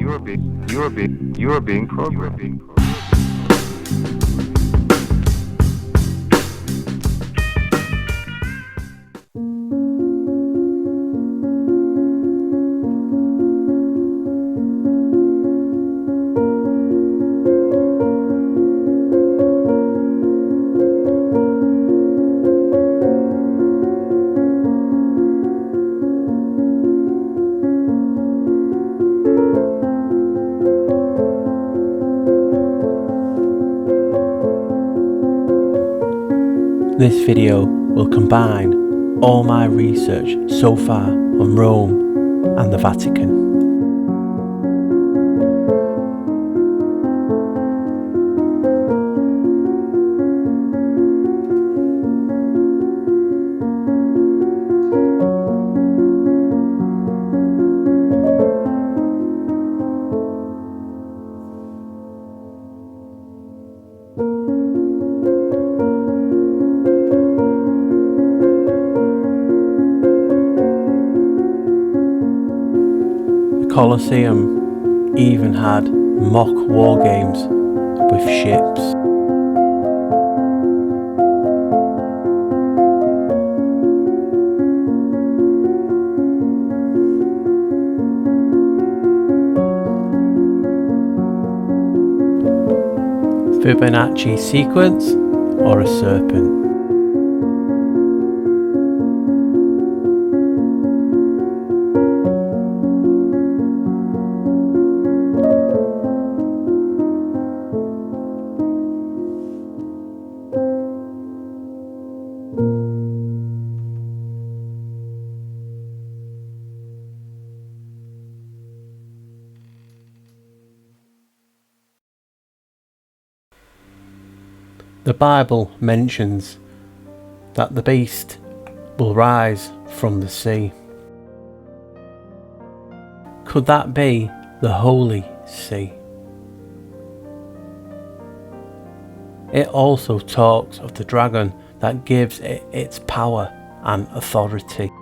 You are being programmed. This video will combine all my research so far on Rome and the Vatican. Colosseum even had mock war games with ships. Fibonacci sequence or a serpent. The Bible mentions that the beast will rise from the sea. Could that be the Holy Sea? It also talks of the dragon that gives it its power and authority.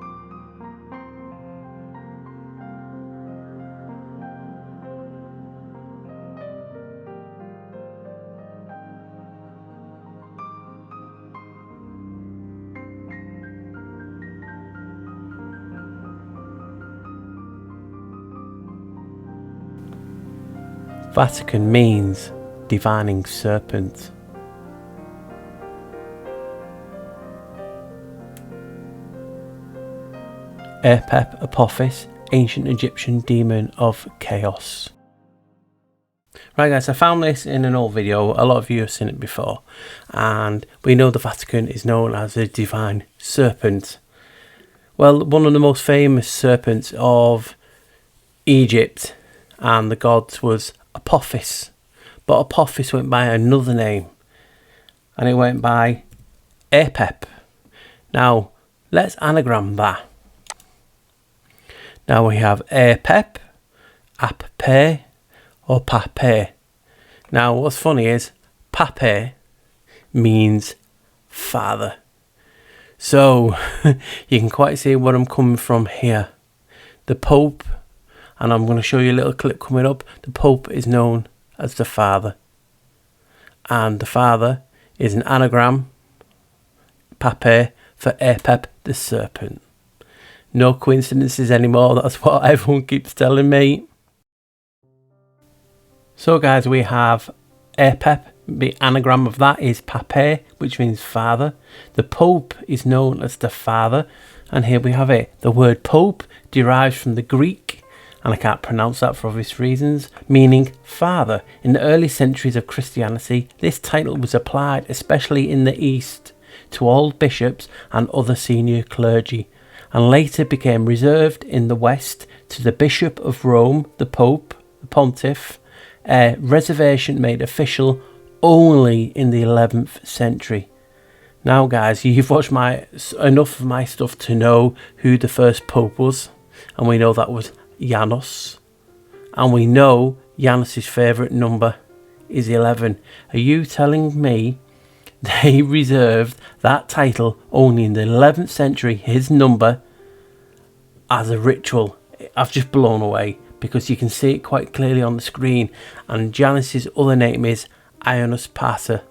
Vatican means divining serpent. Apep Apophis, ancient Egyptian demon of chaos. Right guys, I found this in an old video. A lot of you have seen it before, and we know the Vatican is known as a divine serpent. Well, one of the most famous serpents of Egypt and the gods was Apophis, but Apophis went by another name, and it went by Apep. Now let's anagram that. Now we have Apep, Appe, or Pape. Now what's funny is Pape means father, so you can quite see where I'm coming from here. The Pope, and I'm going to show you a little clip coming up, the Pope is known as the Father. And the Father is an anagram, Pape, for Apep the serpent. No coincidences anymore, that's what everyone keeps telling me. So guys, we have Apep, the anagram of that is Pape, which means father. The Pope is known as the Father, and here we have it. The word Pope derives from the Greek, and I can't pronounce that for obvious reasons, meaning father. In the early centuries of Christianity, this title was applied, especially in the East, to all bishops and other senior clergy, and later became reserved in the West to the Bishop of Rome, the Pope, the Pontiff, a reservation made official only in the 11th century. Now guys, you've watched enough of my stuff to know who the first Pope was, and we know that was Janus, and we know Janus's favourite number is 11. Are you telling me they reserved that title only in the 11th century, his number, as a ritual? I've just blown away. because you can see it quite clearly on the screen. And Janus's other name is Ionis Pater,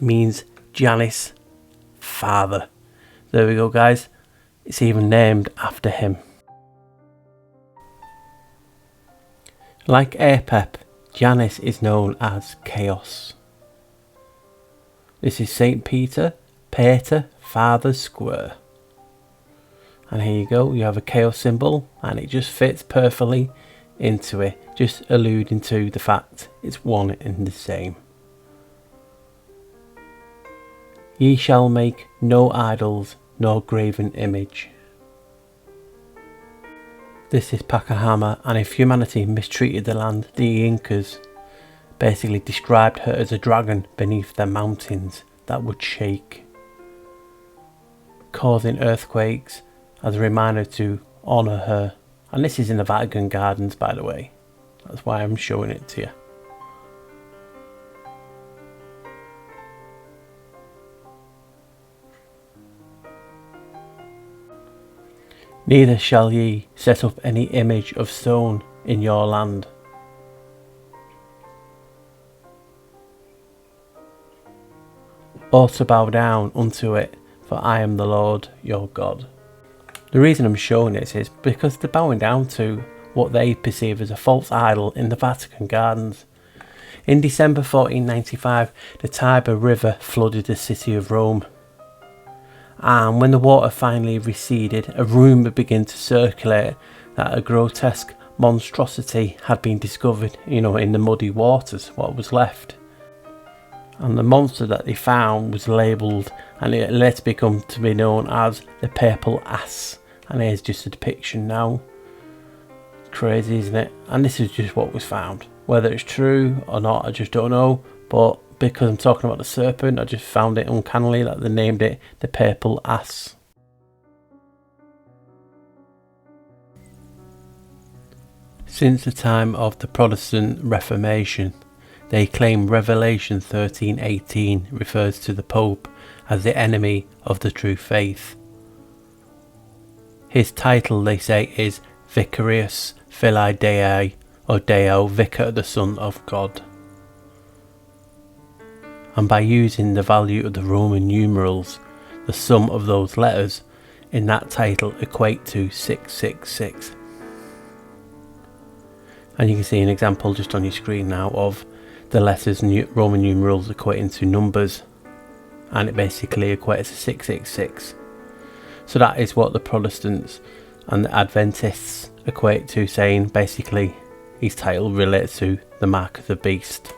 means Janus, father. There we go, guys. It's even named after him. Like Apep, Janus is known as Chaos. This is St. Peter, Pater, Father Square. And here you go, you have a chaos symbol, and it just fits perfectly into it, just alluding to the fact it's one and the same. Ye shall make no idols, nor graven image. This is Pachamama, and if humanity mistreated the land, the Incas basically described her as a dragon beneath their mountains that would shake, causing earthquakes as a reminder to honour her. And this is in the Vatican Gardens, by the way. That's why I'm showing it to you. Neither shall ye set up any image of stone in your land. Or to bow down unto it, for I am the Lord your God. The reason I'm showing this is because they're bowing down to what they perceive as a false idol in the Vatican Gardens. In December 1495, the Tiber River flooded the city of Rome. And when the water finally receded, a rumour began to circulate that a grotesque monstrosity had been discovered, in the muddy waters, what was left. And the monster that they found was labelled, and it later become to be known as the Papal Ass. And here's just a depiction now. Crazy, isn't it? And this is just what was found. Whether it's true or not, I just don't know. But because I'm talking about the serpent, I just found it uncannily that they named it the Papal Ass. Since the time of the Protestant Reformation, they claim Revelation 13:18 refers to the Pope as the enemy of the true faith. His title, they say, is Vicarius Filii Dei, or Deo, Vicar, the Son of God. And by using the value of the Roman numerals, the sum of those letters in that title equate to 666. And you can see an example just on your screen now of the letters Roman numerals equating to numbers, and it basically equates to 666. So that is what the Protestants and the Adventists equate to, saying basically his title relates to the mark of the beast.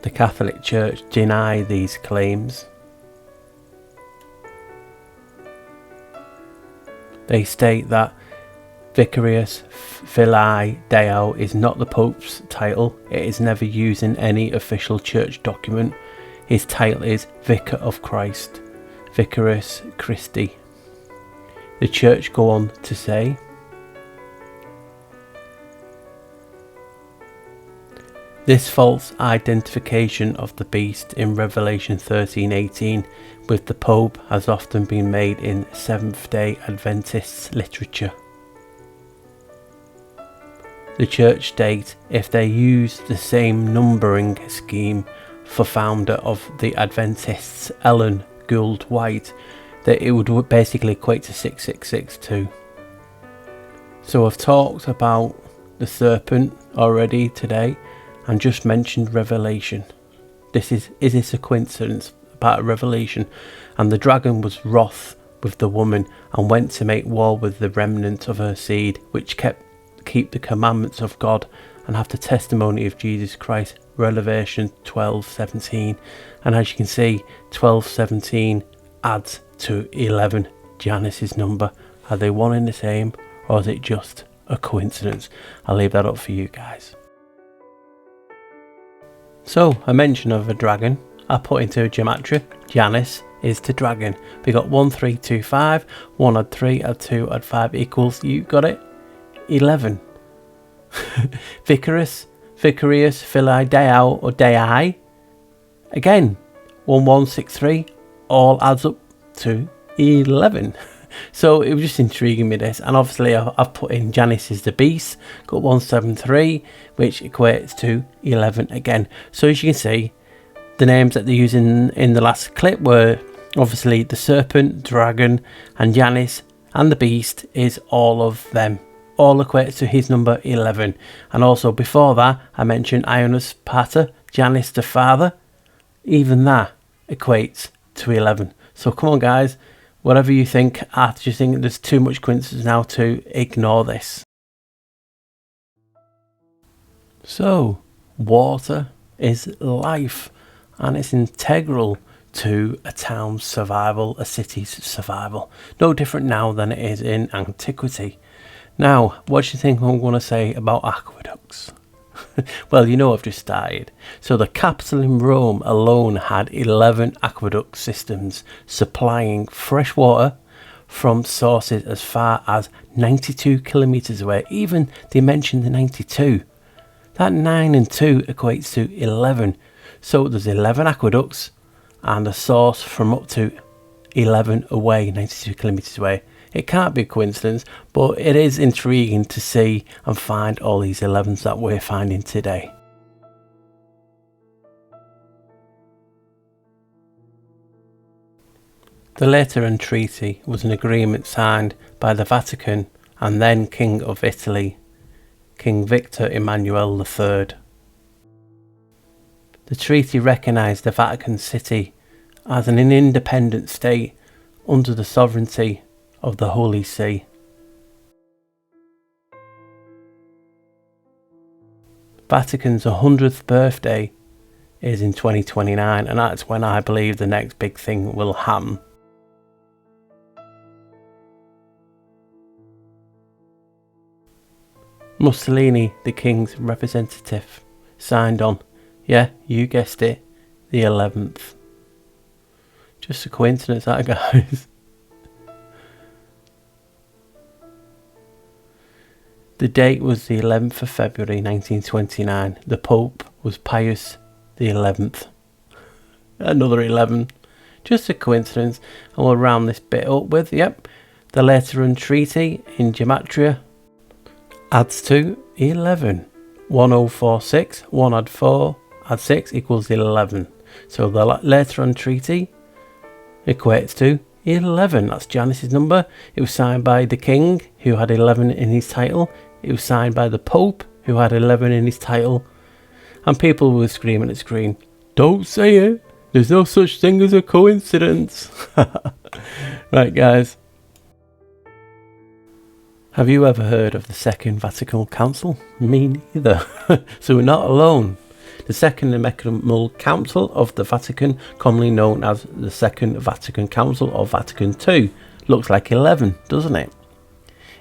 The Catholic Church deny these claims. They state that Vicarius Filii Deo is not the Pope's title. It is never used in any official church document. His title is Vicar of Christ, Vicarius Christi. The church go on to say, this false identification of the beast in Revelation 13:18 with the Pope has often been made in Seventh-day Adventist literature. The church state if they use the same numbering scheme for founder of the Adventists, Ellen Gould White, that it would basically equate to 666 too. So I've talked about the serpent already today and just mentioned Revelation. Is this a coincidence about Revelation? And the dragon was wroth with the woman and went to make war with the remnant of her seed, which keep the commandments of God and have the testimony of Jesus Christ. Revelation 12:17. And as you can see, 12:17 adds to 11, Janus's number. Are they one and the same, or is it just a coincidence? I'll leave that up for you guys. So, a mention of a dragon, I put into gematria. Janus is the dragon. We got 1, 3, 2, 5. 1 add 3, add 2, add 5 equals, you got it, 11. Vicarius Filii Deo, or Dei. Again, 1163, all adds up to 11. So it was just intriguing me, this. And obviously I've put in Janus is the beast, got 173, which equates to 11 again. So as you can see, the names that they're using in the last clip were obviously the serpent, dragon, and Janus, and the beast is all of them. All equates to his number 11. And also before that, I mentioned Ionis Pater, Janus the father. Even that equates to 11. So come on, guys. Whatever you think, I just think there's too much coincidence now to ignore this. So, water is life, and it's integral to a town's survival, a city's survival. No different now than it is in antiquity. Now, what do you think I'm going to say about aqueducts? Well, you know I've just started. So the capital in Rome alone had 11 aqueduct systems supplying fresh water from sources as far as 92 kilometres away. Even they mentioned the 92. That 9 and 2 equates to 11. So there's 11 aqueducts and a source from up to 11 away, 92 kilometres away. It can't be a coincidence, but it is intriguing to see and find all these 11s that we're finding today. The Lateran Treaty was an agreement signed by the Vatican and then King of Italy, King Victor Emmanuel III. The treaty recognised the Vatican City as an independent state under the sovereignty of the Holy See. Vatican's 100th birthday is in 2029, and that's when I believe the next big thing will happen. Mussolini, the king's representative, signed on, yeah, you guessed it, the 11th. Just a coincidence, that, guys. The date was the 11th of February 1929. The Pope was Pius the 11th. Another 11. Just a coincidence. And we'll round this bit up with, yep, the Lateran Treaty in Gematria adds to 11. 1046, 1 add 4, add 6 equals 11. So the Lateran Treaty equates to 11. That's Janus's number. It was signed by the king, who had 11 in his title. It was signed by the Pope, who had 11 in his title. And people were screaming at the screen, don't say it. There's no such thing as a coincidence. Right, guys. Have you ever heard of the Second Vatican Council? Me neither. So we're not alone. The Second Numerical Council of the Vatican, commonly known as the Second Vatican Council or Vatican II, looks like 11, doesn't it?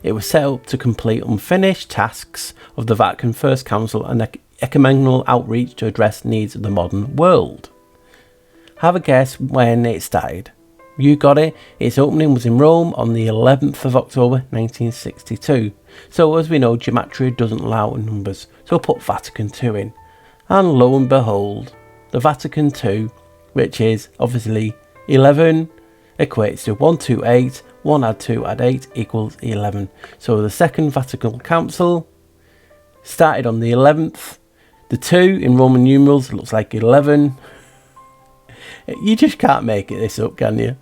It was set up to complete unfinished tasks of the Vatican First Council and ecumenical outreach to address needs of the modern world. Have a guess when it started. You got it. Its opening was in Rome on the 11th of October 1962. So as we know, gematria doesn't allow numbers, so put Vatican II in. And lo and behold, the Vatican II, which is obviously 11, equates to 128, 1 add 2 add 8 equals 11. So the Second Vatican Council started on the 11th. The 2 in Roman numerals looks like 11. You just can't make it this up, can you?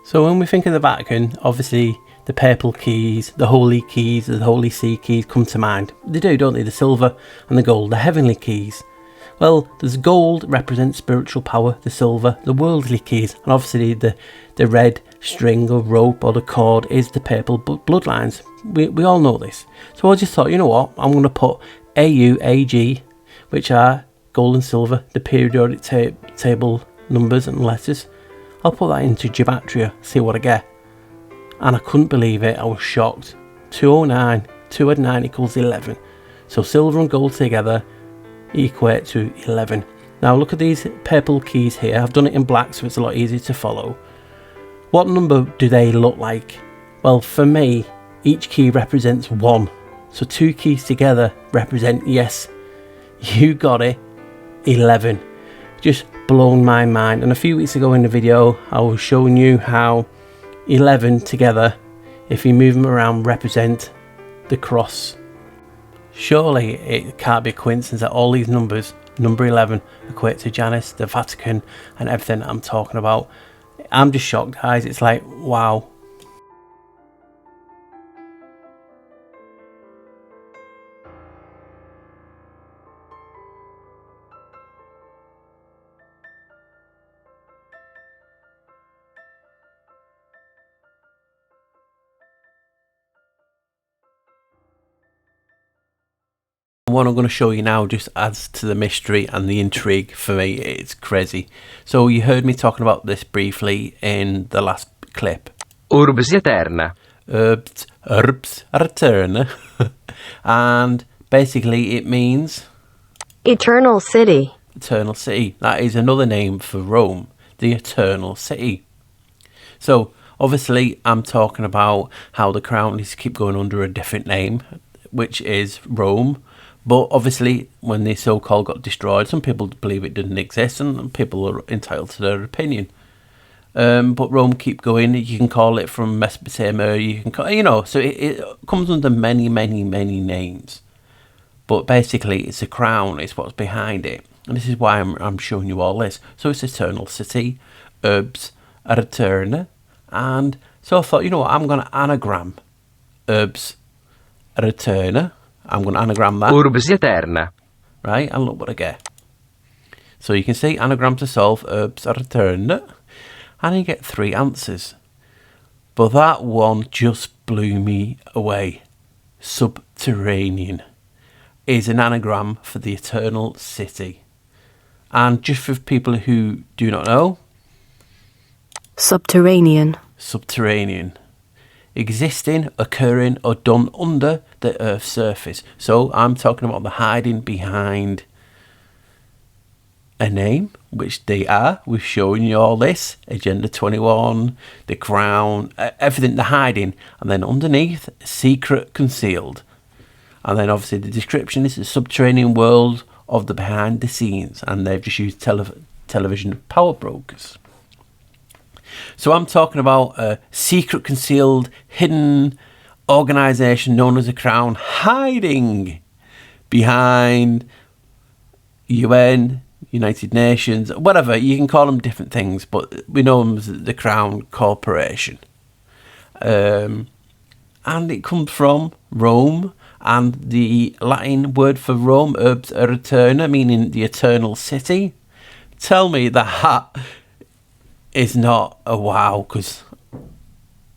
So when we think of the Vatican, obviously the papal keys, the holy keys, the holy see keys come to mind. They do, don't they? The silver and the gold, the heavenly keys. Well, there's gold represents spiritual power, the silver, the worldly keys, and obviously the red string or rope or the cord is the papal bloodlines. We all know this. So I just thought, you know what, I'm going to put AU, AG, which are gold and silver, the periodic table numbers and letters. I'll put that into gematria, see what I get. And I couldn't believe it, I was shocked. 209, 2 add 9 equals 11. So silver and gold together equate to 11. Now look at these purple keys here. I've done it in black so it's a lot easier to follow. What number do they look like? Well, for me, each key represents 1. So 2 keys together represent, yes, you got it, 11. Just blown my mind. And a few weeks ago in the video, I was showing you how 11 together, if you move them around, represent the cross. Surely it can't be a coincidence that all these numbers, number 11, equate to Janus, the Vatican, and everything that I'm talking about. I'm just shocked, guys. It's like, wow. What I'm going to show you now just adds to the mystery and the intrigue. For me, it's crazy. So you heard me talking about this briefly in the last clip. Urbs Eterna. Urbs Eterna. And basically it means Eternal City. Eternal City. That is another name for Rome, the Eternal City. So obviously I'm talking about how the crown needs to keep going under a different name, which is Rome. But obviously, when the so-called got destroyed, some people believe it didn't exist, and people are entitled to their opinion. But Rome keep going. You can call it from Mesopotamia. You can call, so it comes under many, many, many names. But basically, it's a crown. It's what's behind it, and this is why I'm showing you all this. So it's Eternal City, Urbs Eterna, and so I thought, you know what? I'm going to anagram Urbs Eterna. I'm going to anagram that. Urbs Eterna. Right, and look what I get. So you can see anagram to solve, Urbs Eterna, and you get 3 answers. But that one just blew me away. Subterranean is an anagram for the Eternal City. And just for people who do not know, Subterranean. Subterranean. Existing, occurring, or done under the Earth's surface. So I'm talking about the hiding behind a name, which they are. We've shown you all this. Agenda 21, the crown, everything, the hiding. And then underneath, secret, concealed. And then obviously the description is the subterranean world of the behind the scenes. And they've just used television power brokers. So I'm talking about a secret, concealed, hidden organisation known as a crown hiding behind UN, United Nations, whatever. You can call them different things, but we know them as the Crown Corporation. And it comes from Rome, and the Latin word for Rome, Urbs Eterna, meaning the Eternal City. Tell me that is not a wow, because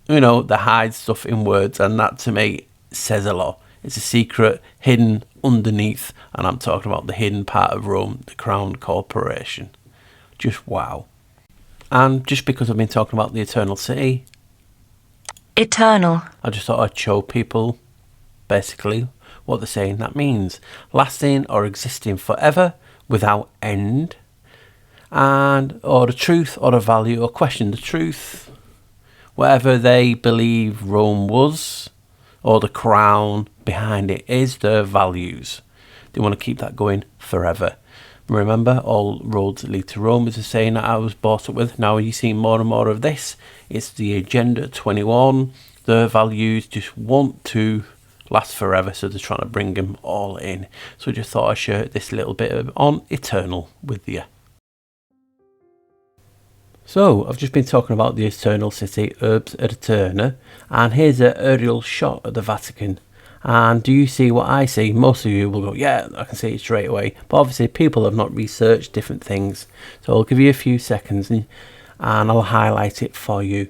they hide stuff in words, and that to me says a lot. It's a secret hidden underneath, and I'm talking about the hidden part of Rome, the Crown Corporation. Just wow. And just because I've been talking about the Eternal City, Eternal. I just thought I'd show people basically what they're saying that means. Lasting or existing forever without end. And or the truth or the value, or question the truth, whatever they believe Rome was, or the crown behind it is, their values. They want to keep that going forever. Remember, all roads lead to Rome is a saying that I was brought up with. Now you see more and more of this. It's the Agenda 21. Their values just want to last forever, so they're trying to bring them all in. So I just thought I'd share this little bit on Eternal with you. So, I've just been talking about the Eternal City, Urbs Eterna, and here's an aerial shot of the Vatican. And do you see what I see? Most of you will go, yeah, I can see it straight away. But obviously, people have not researched different things. So, I'll give you a few seconds and I'll highlight it for you.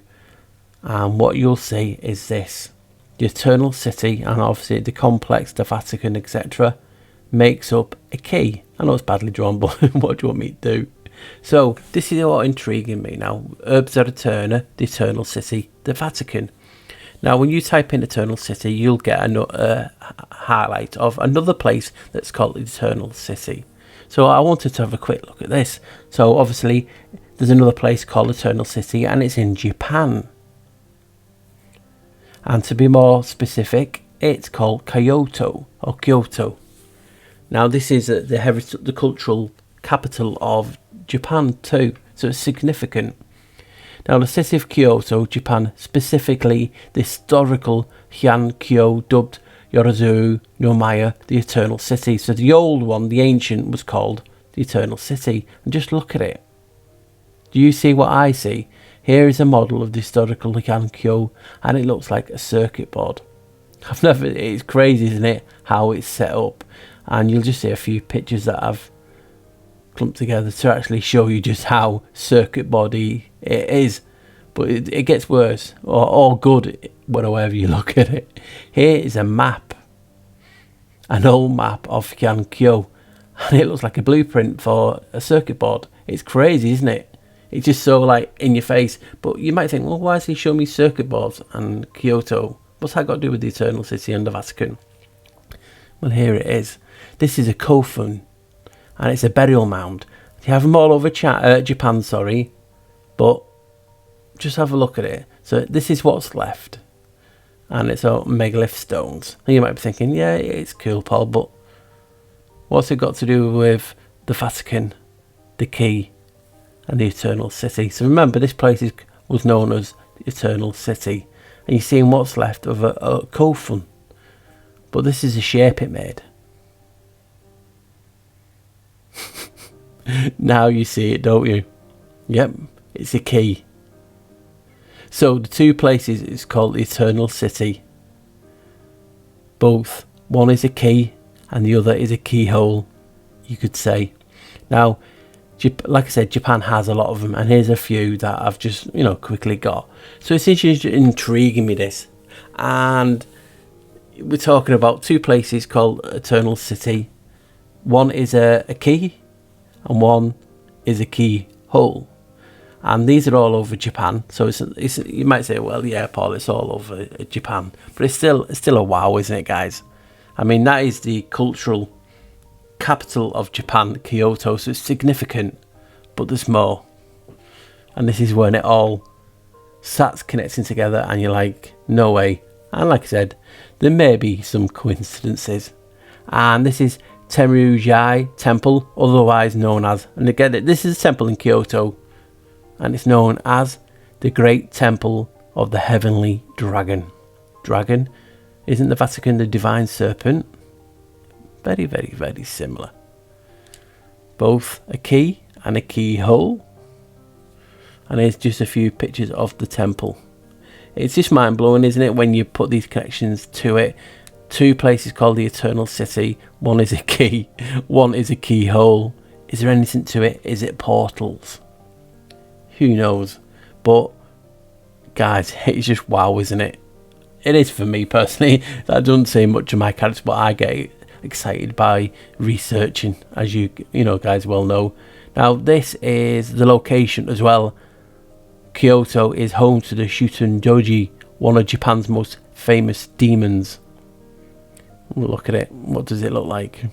And what you'll see is this. The Eternal City, and obviously the complex, the Vatican, etc., makes up a key. I know it's badly drawn, but what do you want me to do? So, this is all intriguing me now. Urbs Eterna, the Eternal City, the Vatican. Now, when you type in Eternal City, you'll get a highlight of another place that's called Eternal City. So, I wanted to have a quick look at this. So, obviously, there's another place called Eternal City, and it's in Japan. And to be more specific, it's called Kyoto, or Kyoto. Now, this is the cultural capital of Japan too, so it's significant. Now, the city of Kyoto, Japan, specifically the historical Heian-kyo, dubbed Yorozu no Maya, the Eternal City. So the old one, the ancient, was called the Eternal City. And just look at it. Do you see what I see? Here is a model of the historical Heian-kyo, and it looks like a circuit board. It's crazy, isn't it, how it's set up? And you'll just see a few pictures that I've clumped together to actually show you just how circuit body it is. But it gets worse, or good, whatever you look at it. Here is a map, an old map of Heian-kyo, and it looks like a blueprint for a circuit board. It's crazy, isn't it? It's just so like in your face. But you might think, well, why is he showing me circuit boards and Kyoto? What's that got to do with the Eternal City and the Vatican? Well, here it is. This is a kofun, and it's a burial mound. You have them all over Japan, but just have a look at it. So this is what's left, and it's all megalith stones. And you might be thinking, yeah, it's cool, Paul, but what's it got to do with the Vatican, the key, and the Eternal City? So remember, this place was known as the Eternal City, and you're seeing what's left of a kofun. But this is the shape it made. Now you see it, don't you? Yep, it's a key. So the two places is called the Eternal City. Both. One is a key and the other is a keyhole, you could say. Now, like I said, Japan has a lot of them, and here's a few that I've just, quickly got. So it's intriguing me, this. And we're talking about two places called Eternal City. One is a key, and one is a keyhole. And these are all over Japan. So it's you might say, well, yeah, Paul, it's all over Japan. But it's still a wow, isn't it, guys? I mean, that is the cultural capital of Japan, Kyoto. So it's significant, but there's more. And this is when it all starts connecting together, and you're like, no way. And like I said, there may be some coincidences. And this is Temurujai Temple, otherwise known as, and again, this is a temple in Kyoto, and it's known as the Great Temple of the Heavenly Dragon. Dragon, isn't the Vatican the divine serpent? Very, very, very similar. Both a key and a keyhole. And here's just a few pictures of the temple. It's just mind-blowing, isn't it, when you put these connections to it. Two places called the Eternal City. One is a key, one is a keyhole. Is there anything to it? Is it portals? Who knows? But guys, it's just wow, isn't it? It is for me personally. That doesn't say much of my character, but I get excited by researching, as you guys well know. Now, this is the location as well. Kyoto is home to the Shutendoji, one of Japan's most famous demons. Look at it. What does it look like?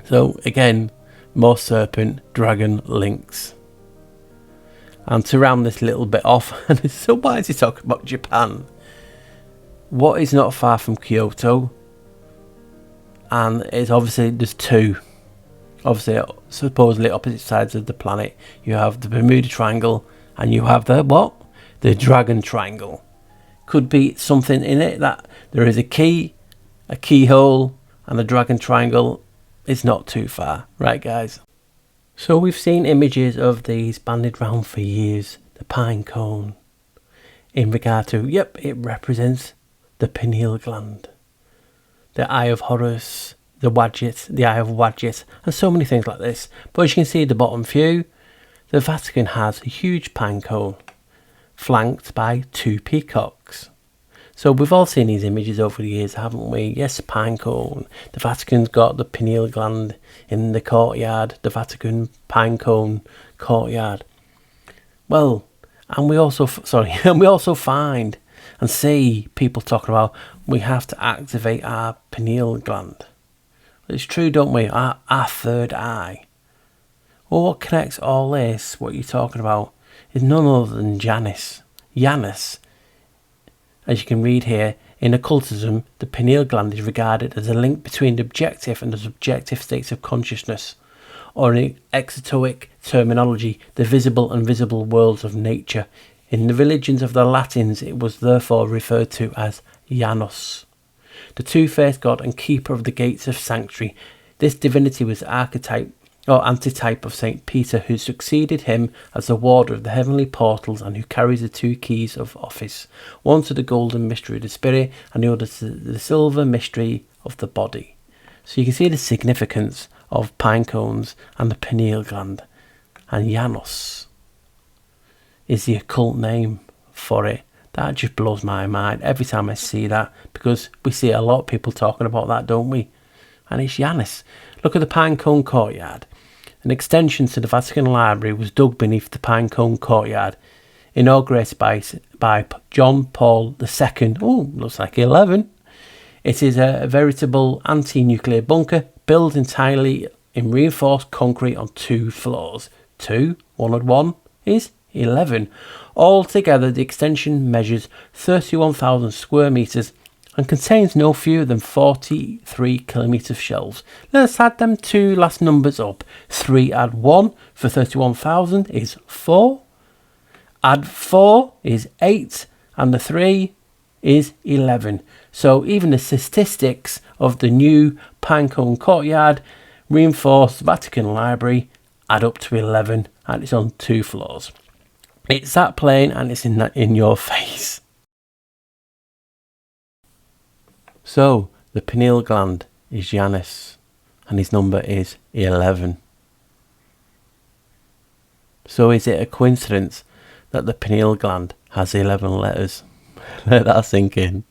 So again, more serpent, dragon links. And to round this little bit off, so why is he talking about Japan? What is not far from Kyoto? And it's obviously, there's two. Obviously, supposedly opposite sides of the planet. You have the Bermuda Triangle, and you have the what? The Dragon Triangle. Could be something in it that there is a key, a keyhole, and a Dragon Triangle is not too far, right, guys? So we've seen images of these banded round for years. The pine cone, in regard to, yep, it represents the pineal gland, the eye of Horus, the eye of Wadjet, and so many things like this. But as you can see the bottom view, the Vatican has a huge pine cone flanked by two peacocks. So we've all seen these images over the years, haven't we? Yes, pine cone. The Vatican's got the pineal gland in the courtyard, the Vatican pine cone courtyard. Well, and we also find and see people talking about we have to activate our pineal gland. It's true, don't we? Our third eye. Well, what connects all this, what you're talking about, is none other than Janus. Janus. As you can read here, in occultism, the pineal gland is regarded as a link between the objective and the subjective states of consciousness. or in exoteric terminology, the visible and visible worlds of nature. In the religions of the Latins, it was therefore referred to as Janus, the two-faced god and keeper of the gates of sanctuary. This divinity was archetype or antitype of Saint Peter, who succeeded him as the warder of the heavenly portals and who carries the two keys of office, one to the golden mystery of the spirit and the other to the silver mystery of the body. So you can see the significance of pine cones and the pineal gland. And Janus is the occult name for it. That just blows my mind every time I see that, because we see a lot of people talking about that, don't we? And it's Janus. Look at the pine cone courtyard. An extension to the Vatican Library was dug beneath the pine cone courtyard, inaugurated by John Paul II. Oh, looks like 11. It is a veritable anti-nuclear bunker built entirely in reinforced concrete on 2 floors. 2, 1 and 1 is 11. Altogether, the extension measures 31,000 square metres and contains no fewer than 43 kilometres of shelves. Let's add them 2 last numbers up. 3 add 1 for 31,000 is 4. Add 4 is 8. And the 3 is 11. So even the statistics of the new Pinecone Courtyard reinforced Vatican Library add up to 11, and it's on 2 floors. It's that plain, and it's in your face. So the pineal gland is Janus, and his number is 11. So is it a coincidence that the pineal gland has 11 letters? Let that sink in.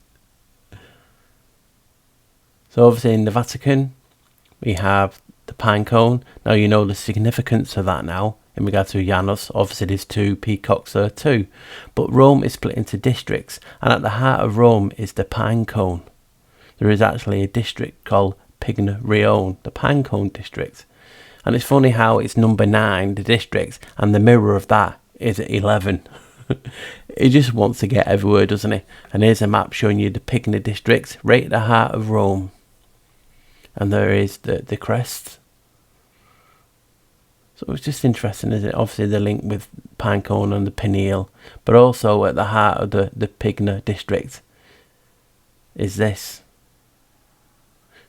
So obviously in the Vatican we have the pine cone. Now you know the significance of that now in regard to Janus. Obviously there's 2 peacocks there too. But Rome is split into districts, and at the heart of Rome is the pine cone. There is actually a district called Pigne Rione, the pine cone district. And it's funny how it's number 9, the district, and the mirror of that is at 11. He just wants to get everywhere, doesn't he? And here's a map showing you the Pigne district, right at the heart of Rome. And there is the crest. So it's just interesting, isn't it? Obviously the link with Pinecone and the pineal, but also at the heart of the Pigne district is this.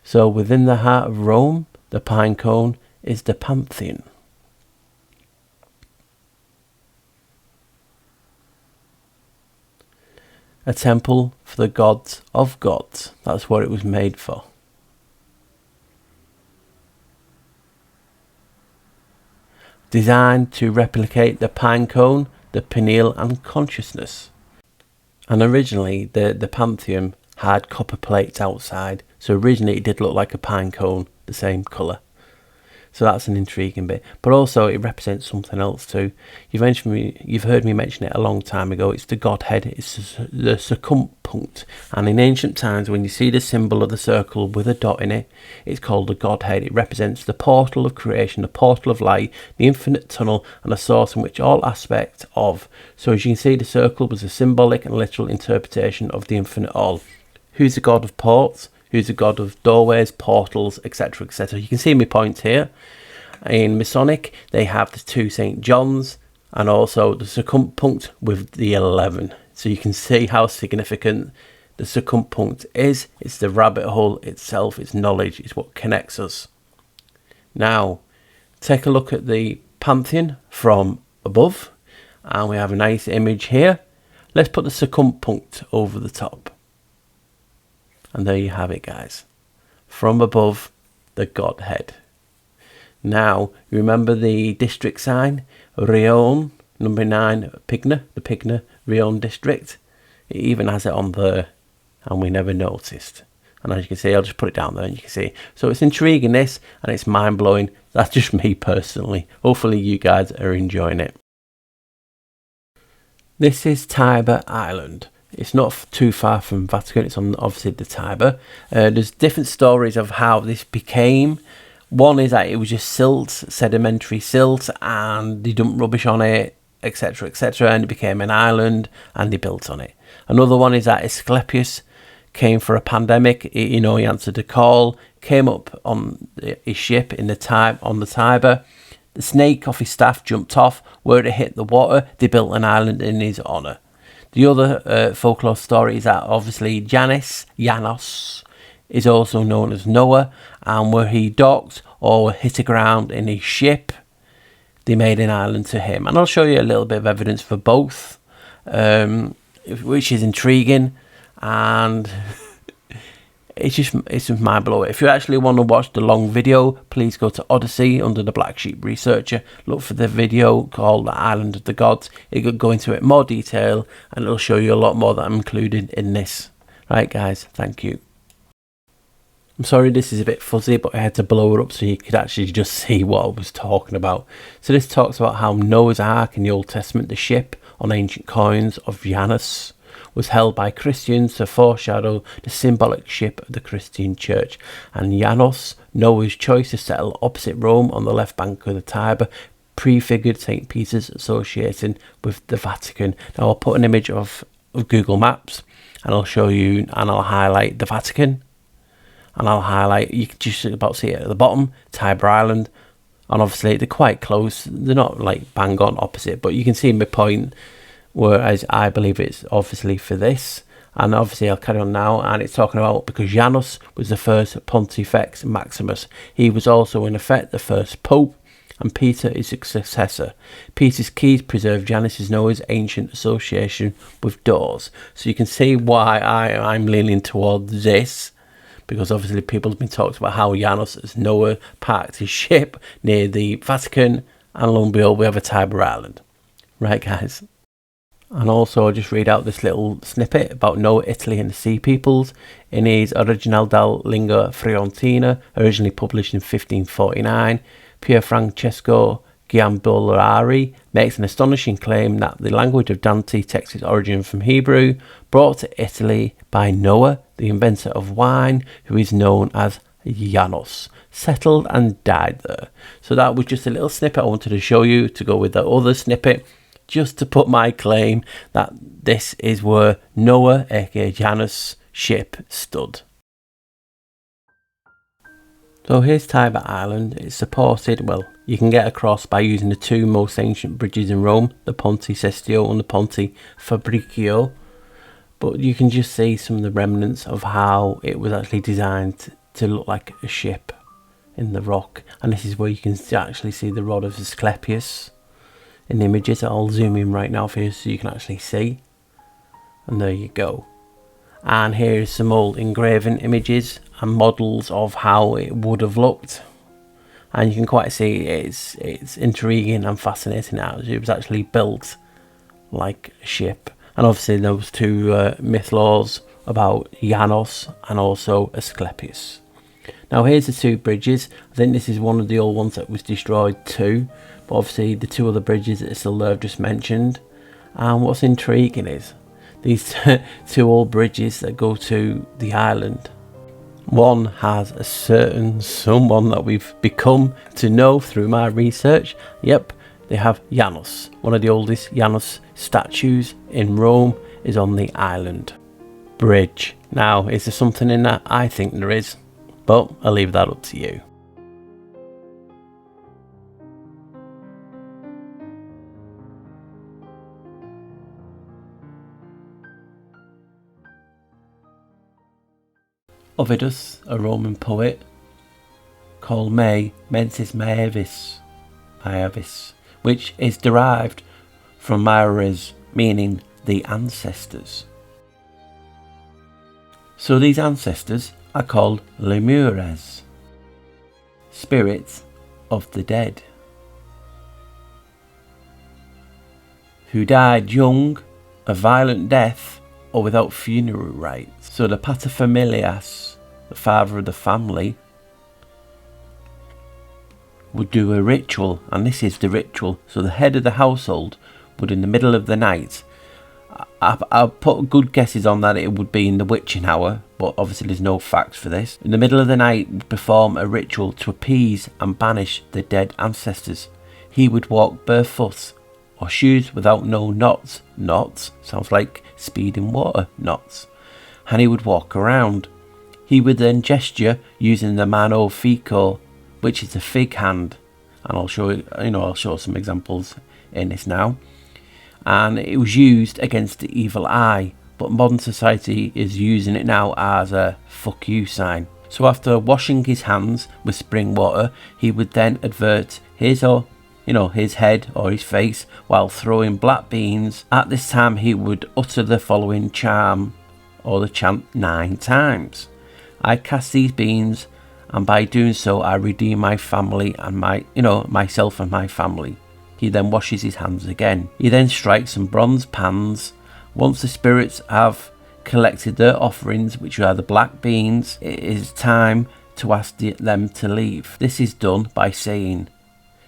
So within the heart of Rome, the Pinecone is the Pantheon. A temple for the gods of gods. That's what it was made for. Designed to replicate the Pinecone, the pineal and consciousness. And originally the Pantheon had copper plates outside, so originally it did look like a pine cone, the same colour. So that's an intriguing bit, but also it represents something else too. You've heard me mention it a long time ago. It's the godhead, it's the circumpunct, and in ancient times when you see the symbol of the circle with a dot in it, it's called the godhead. It represents the portal of creation, the portal of light, the infinite tunnel, and a source in which all aspects of. So as you can see, the circle was a symbolic and literal interpretation of the infinite all. Who's the god of ports? Who's the god of doorways, portals, etc., etc. You can see my point here. In Masonic, they have the 2 St. Johns and also the circumpunct with the 11. So you can see how significant the circumpunct is. It's the rabbit hole itself. It's knowledge. It's what connects us. Now, take a look at the Pantheon from above. And we have a nice image here. Let's put the circumpunct over the top. And there you have it, guys. From above, the godhead. Now, remember the district sign? Rione, number 9, Pigne, the Pigne Rione district. It even has it on there, and we never noticed. And as you can see, I'll just put it down there and you can see. So it's intriguing, this, and it's mind-blowing. That's just me personally. Hopefully you guys are enjoying it. This is Tiber Island. It's not too far from Vatican. It's on obviously the Tiber. There's different stories of how this became. One is that it was just silt, sedimentary silt, and they dumped rubbish on it, etc., etc., and it became an island, and they built on it. Another one is that Asclepius came for a pandemic. He answered a call, came up on his ship on the Tiber. The snake off his staff jumped off. Where it hit the water, they built an island in his honour. The other folklore story is that obviously Janus is also known as Noah, and where he docked or hit aground in his ship, they made an island to him. And I'll show you a little bit of evidence for both, which is intriguing, and it's just mind blowing. If you actually want to watch the long video, please go to Odyssey under the Black Sheep Researcher. Look for the video called The Island of the Gods. It could go into it in more detail, and it'll show you a lot more that I'm included in this. Right, guys, thank you. I'm sorry this is a bit fuzzy, but I had to blow it up so you could actually just see what I was talking about. So this talks about how Noah's Ark in the Old Testament, the ship on ancient coins of Janus, was held by Christians to foreshadow the symbolic ship of the Christian church. And Janus, Noah's choice to settle opposite Rome on the left bank of the Tiber, prefigured St. Peter's association with the Vatican. Now I'll put an image of Google Maps, and I'll show you, and I'll highlight the Vatican, and I'll highlight, you can just about see it at the bottom, Tiber Island, and obviously they're quite close. They're not like bang on opposite, but you can see my point. Whereas I believe it's obviously for this, and obviously I'll carry on now, and it's talking about because Janus was the first Pontifex Maximus. He was also in effect the first Pope, and Peter is his successor. Peter's keys preserve Janus' Noah's ancient association with doors. So you can see why I'm leaning towards this, because obviously people have been talking about how Janus as Noah parked his ship near the Vatican, and lo and behold we have a Tiber Island. Right, guys? And also I'll just read out this little snippet about Noah, Italy and the Sea Peoples. In his Original della Lingua Fiorentina, originally published in 1549, Pier Francesco Giambolari makes an astonishing claim that the language of Dante takes its origin from Hebrew, brought to Italy by Noah, the inventor of wine, who is known as Janus, settled and died there. So that was just a little snippet I wanted to show you to go with the other snippet, just to put my claim that this is where Noah, aka Janus' ship stood. So here's Tiber Island. It's supported, well, you can get across by using the two most ancient bridges in Rome, the Ponte Cestio and the Ponte Fabricio. But you can just see some of the remnants of how it was actually designed to look like a ship in the rock. And this is where you can actually see the rod of Asclepius in the images. I'll zoom in right now for you so you can actually see. And there you go. And here's some old engraving images and models of how it would have looked. And you can quite see it's intriguing and fascinating how it was actually built like a ship. And obviously those two myth laws about Janus and also Asclepius. Now here's the two bridges. I think this is one of the old ones that was destroyed too. But obviously the two other bridges that are still there I've just mentioned. And what's intriguing is these two old bridges that go to the island. One has a certain someone that we've become to know through my research. Yep, they have Janus. One of the oldest Janus statues in Rome is on the island bridge. Now, is there something in that? I think there is, but I'll leave that up to you. Ovidus, a Roman poet, called May menses Maevis, which is derived from Maores, meaning the ancestors. So these ancestors are called Lemures, spirits of the dead, who died young, a violent death, or without funeral rites. So the paterfamilias, the father of the family, would do a ritual, and this is the ritual. So the head of the household would, in the middle of the night, I'll put good guesses on that it would be in the witching hour, but obviously there's no facts for this. In the middle of the night, perform a ritual to appease and banish the dead ancestors. He would walk barefoot, or shoes without no knots. Knots sounds like speed in water. Knots. and he would walk around. He would then gesture using the mano fico, which is a fig hand, and I'll show some examples in this now. And it was used against the evil eye, but modern society is using it now as a fuck you sign. So after washing his hands with spring water, he would then avert his head or his face while throwing black beans. At this time he would utter the following charm or the chant 9 times. I cast these beans, and by doing so I redeem my family and myself and my family. He then washes his hands again. He then strikes some bronze pans. Once the spirits have collected their offerings, which are the black beans, it is time to ask them to leave. This is done by saying,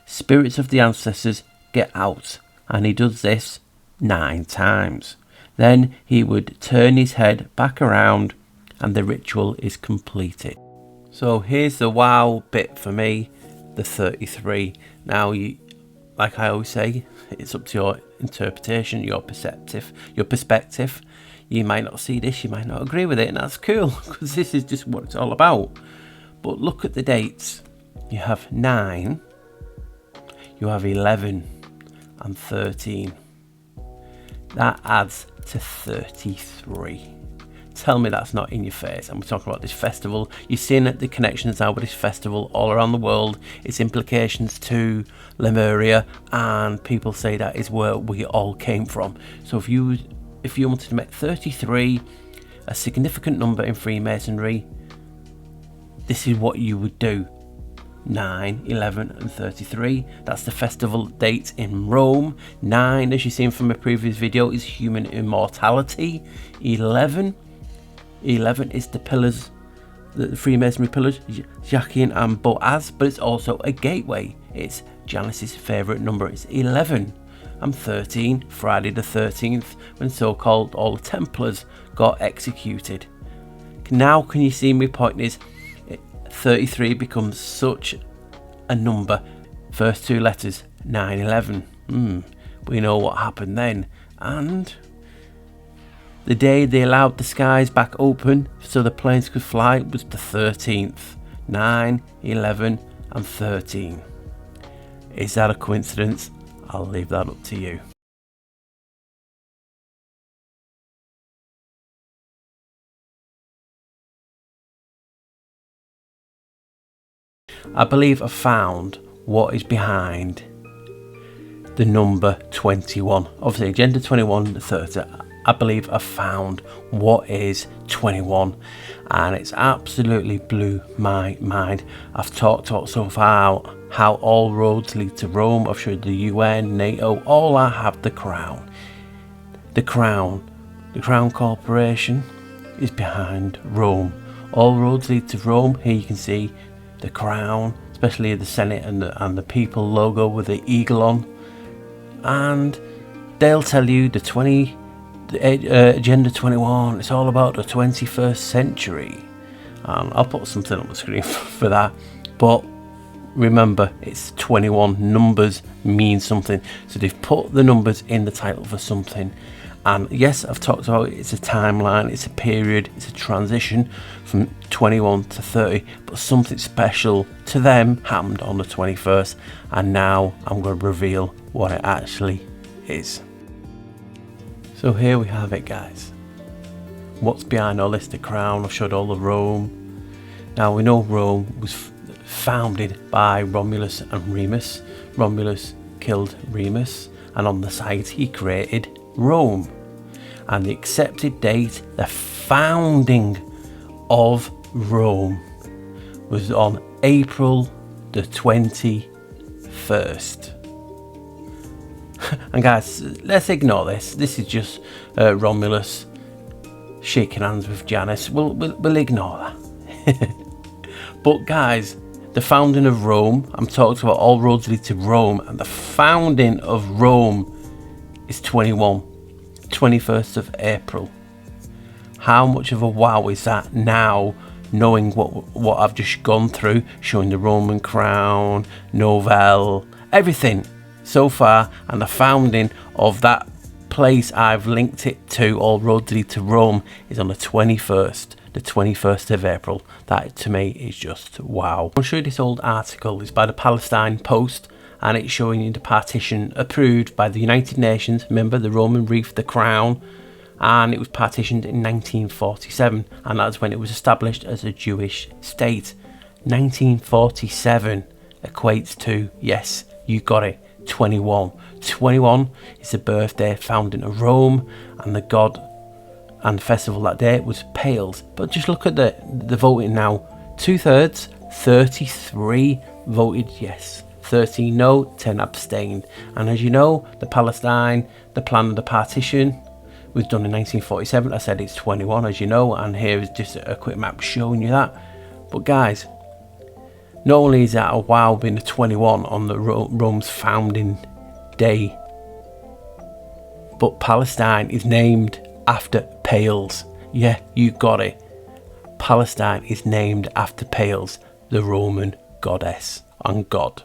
"Spirits of the ancestors, get out," and he does this 9 times. Then he would turn his head back around and the ritual is completed. So here's the wow bit for me, the 33. Now, like I always say, it's up to your interpretation, your perspective. You might not see this, you might not agree with it, and that's cool, because this is just what it's all about. But look at the dates. You have 9, you have 11, and 13. That adds to 33. Tell me that's not in your face. And we're talking about this festival. You're seeing the connections now with this festival all around the world. Its implications to Lemuria, and people say that is where we all came from. So if you wanted to make 33 a significant number in Freemasonry, this is what you would do. 9, 11 and 33. That's the festival date in Rome. 9, as you've seen from a previous video, is human immortality. 11 is the pillars, the Freemasonry pillars, Jachin and Boaz, but it's also a gateway. It's Janus's favourite number. It's 11. And 13, Friday the 13th, when so-called all the Templars got executed. Now can you see my point is 33 becomes such a number. First 2 letters, 9/11. We know what happened then. And the day they allowed the skies back open so the planes could fly was the 13th. 9, 11 and 13. Is that a coincidence? I'll leave that up to you. I believe I found what is behind the number 21. Obviously, agenda 21, the 30. I believe I found what is 21, and it's absolutely blew my mind. I've talked about so far how all roads lead to Rome. I've showed the UN, NATO, all I have the crown. The crown corporation is behind Rome. All roads lead to Rome. Here you can see the crown, especially the Senate and the people logo with the eagle on, and they'll tell you the agenda 21, it's all about the 21st century, and I'll put something on the screen for that. But remember, it's 21. Numbers mean something, so they've put the numbers in the title for something. And yes, I've talked about it's a timeline, it's a period, it's a transition from 21 to 30, but something special to them happened on the 21st, and now I'm going to reveal what it actually is. So here we have it, guys. What's behind all this? The crown. I've showed all of Rome. Now we know Rome was founded by Romulus and Remus. Romulus killed Remus, and on the side he created Rome. And the accepted date, the founding of Rome, was on April the 21st. And guys, let's ignore this. This is just Romulus shaking hands with Janus. We'll ignore that. But guys, the founding of Rome, I'm talking about all roads lead to Rome, and the founding of Rome is 21st of April. How much of a wow is that now, knowing what I've just gone through, showing the Roman crown, Novell, everything so far, and the founding of that place I've linked it to, all roads lead to Rome, is on the 21st of April. That to me is just wow. I'll show you this old article. It's by the Palestine Post, and it's showing you the partition approved by the United Nations. Remember, the Roman wreath, the crown, and it was partitioned in 1947, and that's when it was established as a Jewish state. 1947 equates to, yes, you got it, 21. 21 is the birthday founding of Rome, and the god and festival that day was Pales. But just look at the voting now. 2/3, 33 voted yes, 13 no, 10 abstained. And as you know, the Palestine, the plan of the partition was done in 1947. I said it's 21, as you know, and here is just a quick map showing you that. But guys, not only is that a wow being a 21 on the Rome's founding day, but Palestine is named after Pales. Yeah, you got it. Palestine is named after Pales, the Roman goddess and god.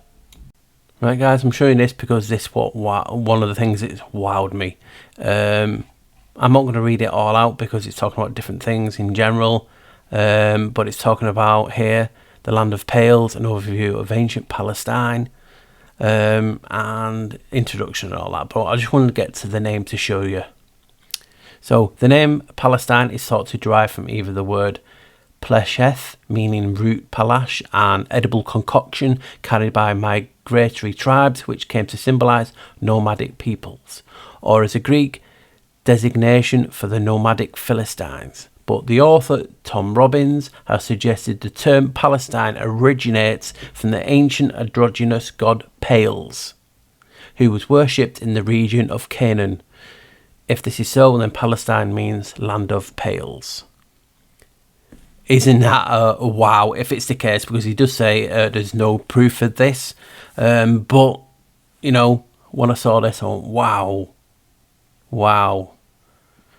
Right guys, I'm showing this because one of the things that's wowed me. I'm not going to read it all out because it's talking about different things in general, but it's talking about here the land of Pales, an overview of ancient Palestine, and introduction and all that. But I just wanted to get to the name to show you. So the name Palestine is thought to derive from either the word plesheth, meaning root palash, and edible concoction carried by migratory tribes, which came to symbolize nomadic peoples, or as a Greek designation for the nomadic Philistines. But the author Tom Robbins has suggested the term Palestine originates from the ancient androgynous god Pales, who was worshipped in the region of Canaan. If this is so, then Palestine means land of Pales. Isn't that a wow if it's the case? Because he does say there's no proof of this. But, you know, when I saw this, I went, wow.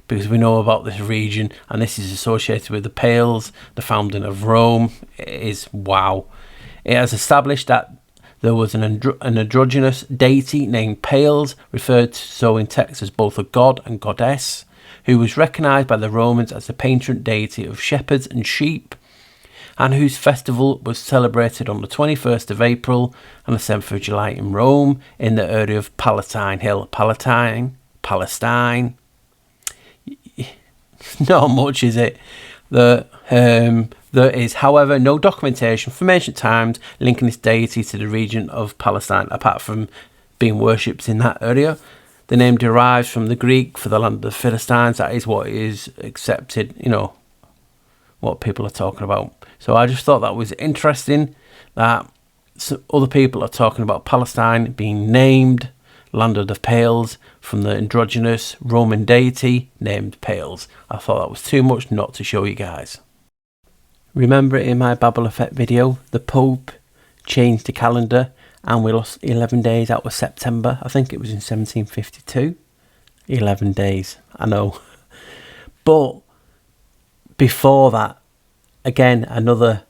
Because we know about this region, and this is associated with the Pales, the founding of Rome. It is wow. It has established that there was an androgynous deity named Pales, referred to so in text as both a god and goddess, who was recognised by the Romans as the patron deity of shepherds and sheep, and whose festival was celebrated on the 21st of April and the 7th of July in Rome, in the area of Palatine Hill. Palestine. Not much, is it? There is, however, no documentation from ancient times linking this deity to the region of Palestine, apart from being worshipped in that area. The name derives from the Greek for the land of the Philistines. That is what is accepted, you know, what people are talking about. So I just thought that was interesting that other people are talking about Palestine being named land of the Pales from the androgynous Roman deity named Pales. I thought that was too much not to show you guys. Remember in my Babel Effect video, the Pope changed the calendar and we lost 11 days out of September. I think it was in 1752. 11 days, I know. But before that, again, another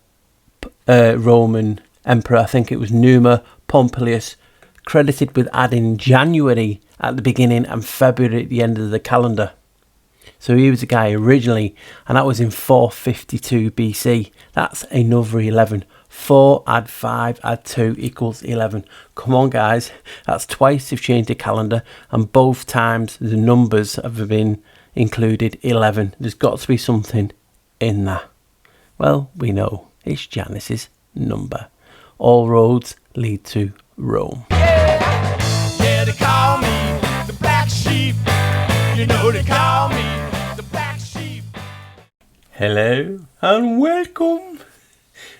Roman emperor, I think it was Numa Pompilius, credited with adding January at the beginning and February at the end of the calendar. So he was a guy originally, and that was in 452 BC. That's another 11. 4 add 5 add 2 equals 11. Come on guys, that's twice they've changed the calendar, and both times the numbers have been included 11. There's got to be something in that. Well, we know it's Janus's number. All roads lead to Rome. Yeah, they call me the black sheep. You know they call me the black sheep. Hello and welcome.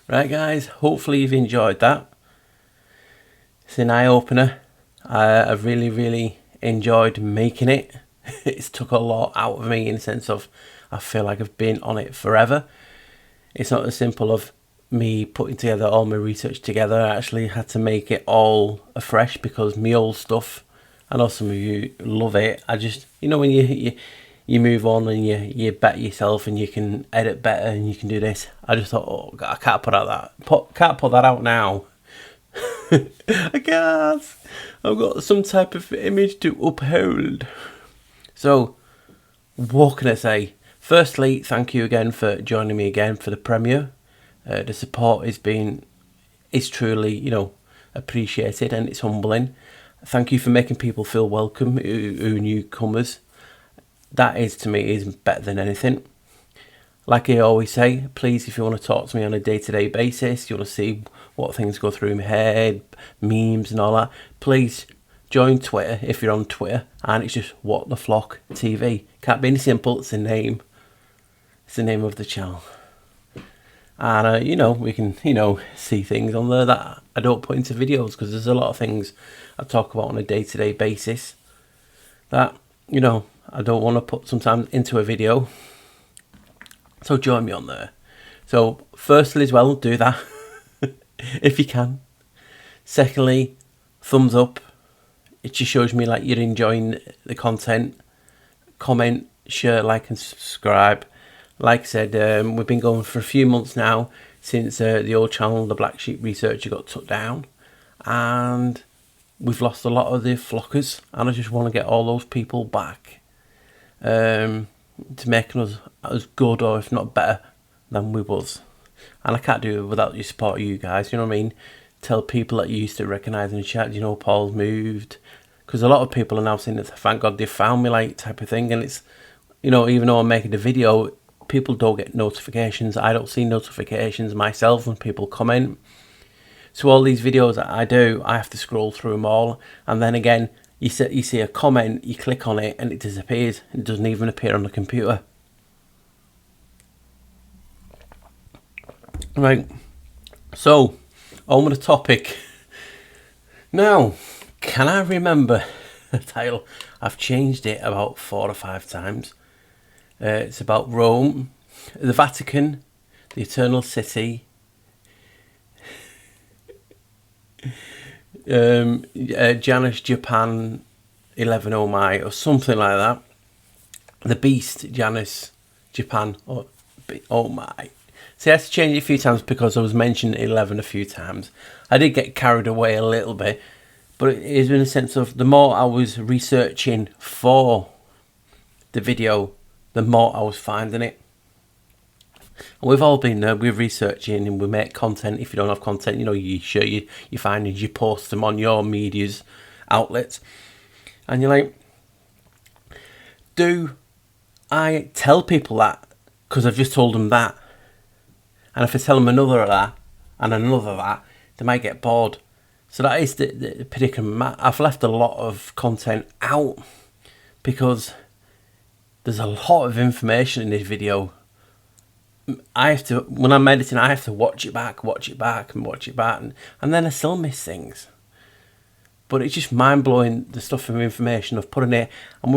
Right guys, hopefully you've enjoyed that. It's an eye-opener. I've really enjoyed making it. It's took a lot out of me in the sense of I feel like I've been on it forever. It's not as simple of me putting together all my research together. I actually had to make it all afresh because my old stuff, I know some of you love it. I just, you know, when you move on and you better yourself and you can edit better and you can do this. I just thought, oh God, I can't put that out now. I can't. I've got some type of image to uphold. So, what can I say? Firstly, thank you again for joining me again for the premiere. The support is truly, appreciated, and it's humbling. Thank you for making people feel welcome who newcomers. That is, to me, is better than anything. Like I always say, please, if you want to talk to me on a day-to-day basis, you want to see what things go through my head, memes and all that, please join Twitter if you're on Twitter, and it's just What the Flock TV. Can't be any simple, it's the name. It's the name of the channel. And, we can, see things on there that I don't put into videos, because there's a lot of things I talk about on a day-to-day basis that, I don't want to put sometimes into a video. So join me on there. So firstly as well, do that if you can. Secondly, thumbs up. It just shows me like you're enjoying the content. Comment, share, like and subscribe. Like I said, we've been going for a few months now since the old channel, the Black Sheep Researcher, got took down. And we've lost a lot of the flockers. And I just want to get all those people back. To making us as good, or if not better, than we was. And I can't do it without your support of you guys, you know what I mean? Tell people that you used to recognise in the chat, Paul's moved. Because a lot of people are now saying that, thank God they found me, like, type of thing. And it's, even though I'm making a video, people don't get notifications. I don't see notifications myself when people comment. So all these videos that I do, I have to scroll through them all. And then again, you see a comment, you click on it and it disappears. It doesn't even appear on the computer. Right, so on with the topic. Now, can I remember the title? I've changed it about 4 or 5 times. It's about Rome, the Vatican, the Eternal City, Janus Japan 11 oh my, or something like that. The Beast Janus Japan oh my. See, I had to change it a few times because I was mentioning 11 a few times. I did get carried away a little bit, but it is in a sense of the more I was researching for the video, the more I was finding it. And we've all been there, we're researching and we make content. If you don't have content, you share your findings, you post them on your media's outlets. And you're like, do I tell people that because I've just told them that? And if I tell them another of that and another of that, they might get bored. So that is the predicament. I've left a lot of content out because there's a lot of information in this video. I have to, when I'm editing, I have to watch it back, and then I still miss things. But it's just mind blowing, the stuff of information of putting it, and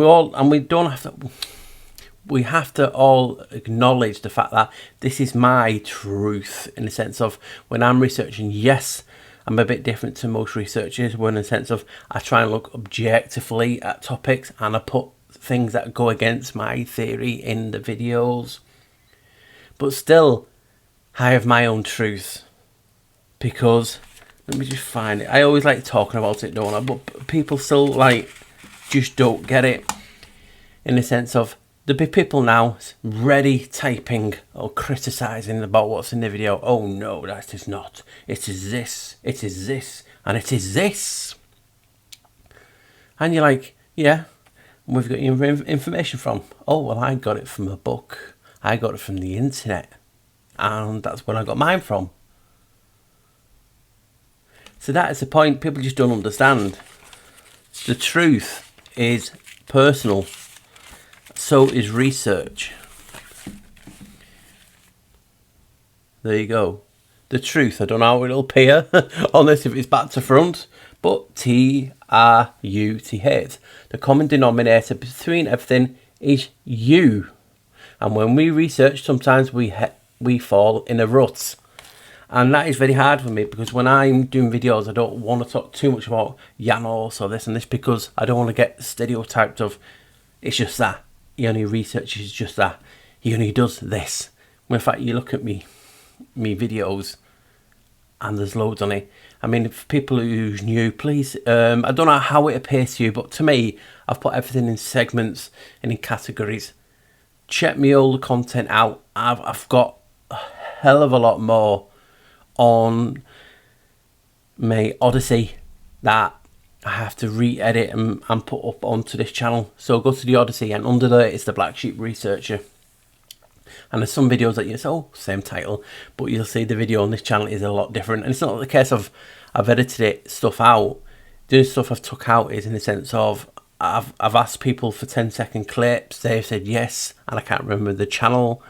we have to all acknowledge the fact that this is my truth, in the sense of when I'm researching. Yes, I'm a bit different to most researchers, in the sense of I try and look objectively at topics and I put things that go against my theory in the videos. But still, I have my own truth, because, let me just find it. I always like talking about it, don't I? But people still, just don't get it. In the sense of, there'll be people now ready typing or criticising about what's in the video. Oh no, that is not. It is this, and it is this. And you're like, yeah, we've got your information from. Oh, well, I got it from a book. I got it from the internet, and that's where I got mine from. So that is the point. People just don't understand. The truth is personal. So is research. There you go. The truth. I don't know how it'll appear on this if it's back to front, but Truth. The common denominator between everything is you. And when we research, sometimes we fall in a rut. And that is very hard for me, because when I'm doing videos, I don't want to talk too much about Janus or this and this, because I don't want to get stereotyped of, it's just that. He only researches just that. He only does this. When in fact, you look at me videos, and there's loads on it. I mean, if people who's new, please, I don't know how it appears to you, but to me, I've put everything in segments and in categories. Check me older content out. I've got a hell of a lot more on my Odyssey that I have to re-edit and put up onto this channel. So go to the Odyssey, and under there is the Black Sheep Researcher. And there's some videos that you say, oh, same title, but you'll see the video on this channel is a lot different. And it's not the case of I've edited it stuff out. The stuff I've took out is in the sense of I've asked people for 10-second clips. They've said yes, and I can't remember the channel.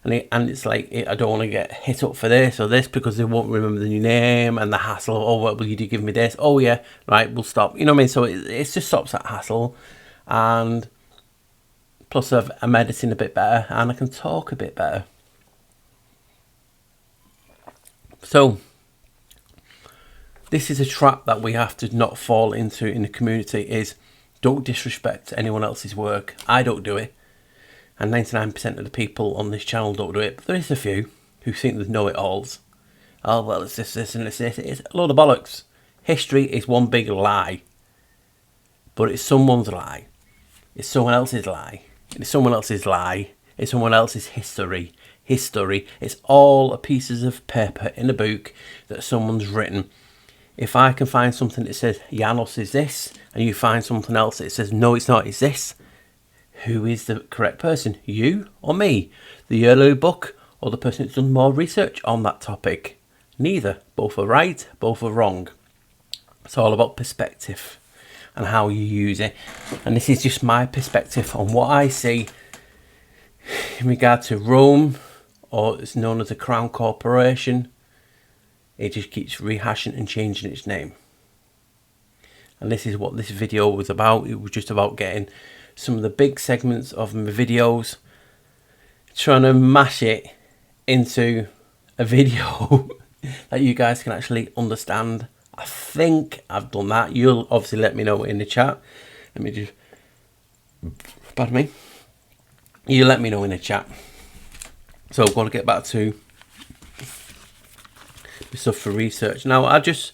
And it's like, I don't want to get hit up for this or this because they won't remember the new name and the hassle. Oh, what will you do? Give me this? Oh yeah, right, we'll stop. You know what I mean? So it just stops that hassle. And plus I'm editing a bit better and I can talk a bit better. So this is a trap that we have to not fall into in the community, is don't disrespect anyone else's work. I don't do it. And 99% of the people on this channel don't do it. But there is a few who think they know-it-alls. Oh, well, it's this and it's this. It's a load of bollocks. History is one big lie. But it's someone's lie. It's someone else's lie. It's someone else's lie. It's someone else's history. History. It's all pieces of paper in a book that someone's written. If I can find something that says Janus is this, and you find something else that says no, it's not, it's this, who is the correct person? You or me? The yellow book or the person that's done more research on that topic? Neither. Both are right, both are wrong. It's all about perspective and how you use it. And this is just my perspective on what I see in regard to Rome, or it's known as a Crown Corporation. It just keeps rehashing and changing its name. And this is what this video was about. It was just about getting some of the big segments of my videos, trying to mash it into a video that you guys can actually understand. I think I've done that. You'll obviously let me know in the chat. Let me just, pardon me. You let me know in the chat. So I'm going to get back to the stuff for research. Now, I just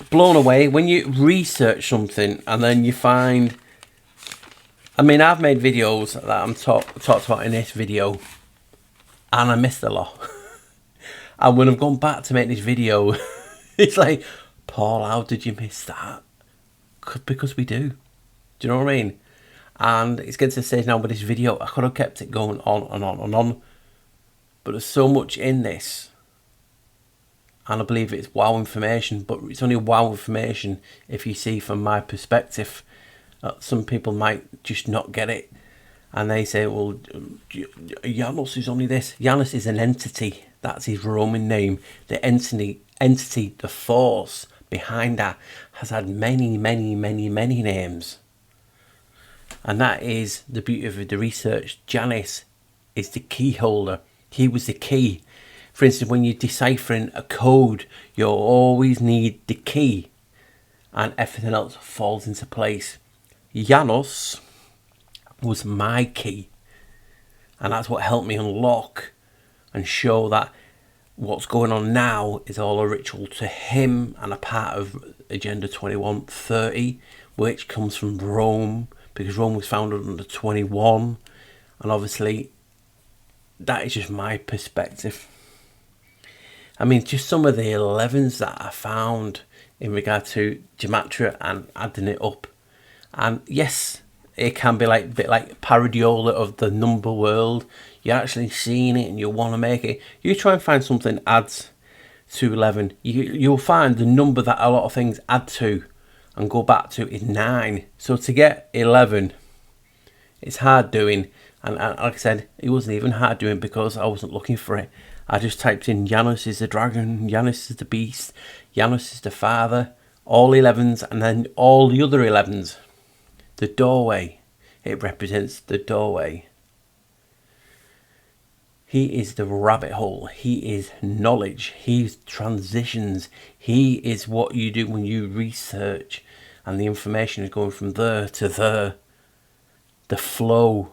blown away when you research something and then you find, I mean, I've made videos that I'm talked about in this video and I missed a lot. And when I've gone back to make this video, it's like, Paul, how did you miss that? Because we do. Do you know what I mean? And it's getting to the stage now with this video, I could have kept it going on and on and on. But there's so much in this. And I believe it's wow information, but it's only wow information if you see from my perspective. Some people might just not get it. And they say, well, Janus is only this. Janus is an entity. That's his Roman name. The entity, the force behind that has had many, many, many, many names. And that is the beauty of the research. Janus is the key holder. He was the key. For instance, when you're deciphering a code, you'll always need the key. And everything else falls into place. Janus was my key. And that's what helped me unlock and show that what's going on now is all a ritual to him and a part of Agenda 2130, which comes from Rome, because Rome was founded under 21. And obviously, that is just my perspective. I mean, just some of the 11s that I found in regard to gematria and adding it up. And yes, it can be like a bit like paradiola of the number world. You're actually seeing it and you want to make it. You try and find something that adds to 11. You'll find the number that a lot of things add to and go back to is 9. So to get 11, it's hard doing. And like I said, it wasn't even hard doing because I wasn't looking for it. I just typed in Janus is the dragon, Janus is the beast, Janus is the father, all 11s, and then all the other 11s. The doorway, it represents the doorway. He is the rabbit hole. He is knowledge. He's transitions. He is what you do when you research, and the information is going from there to there. The flow.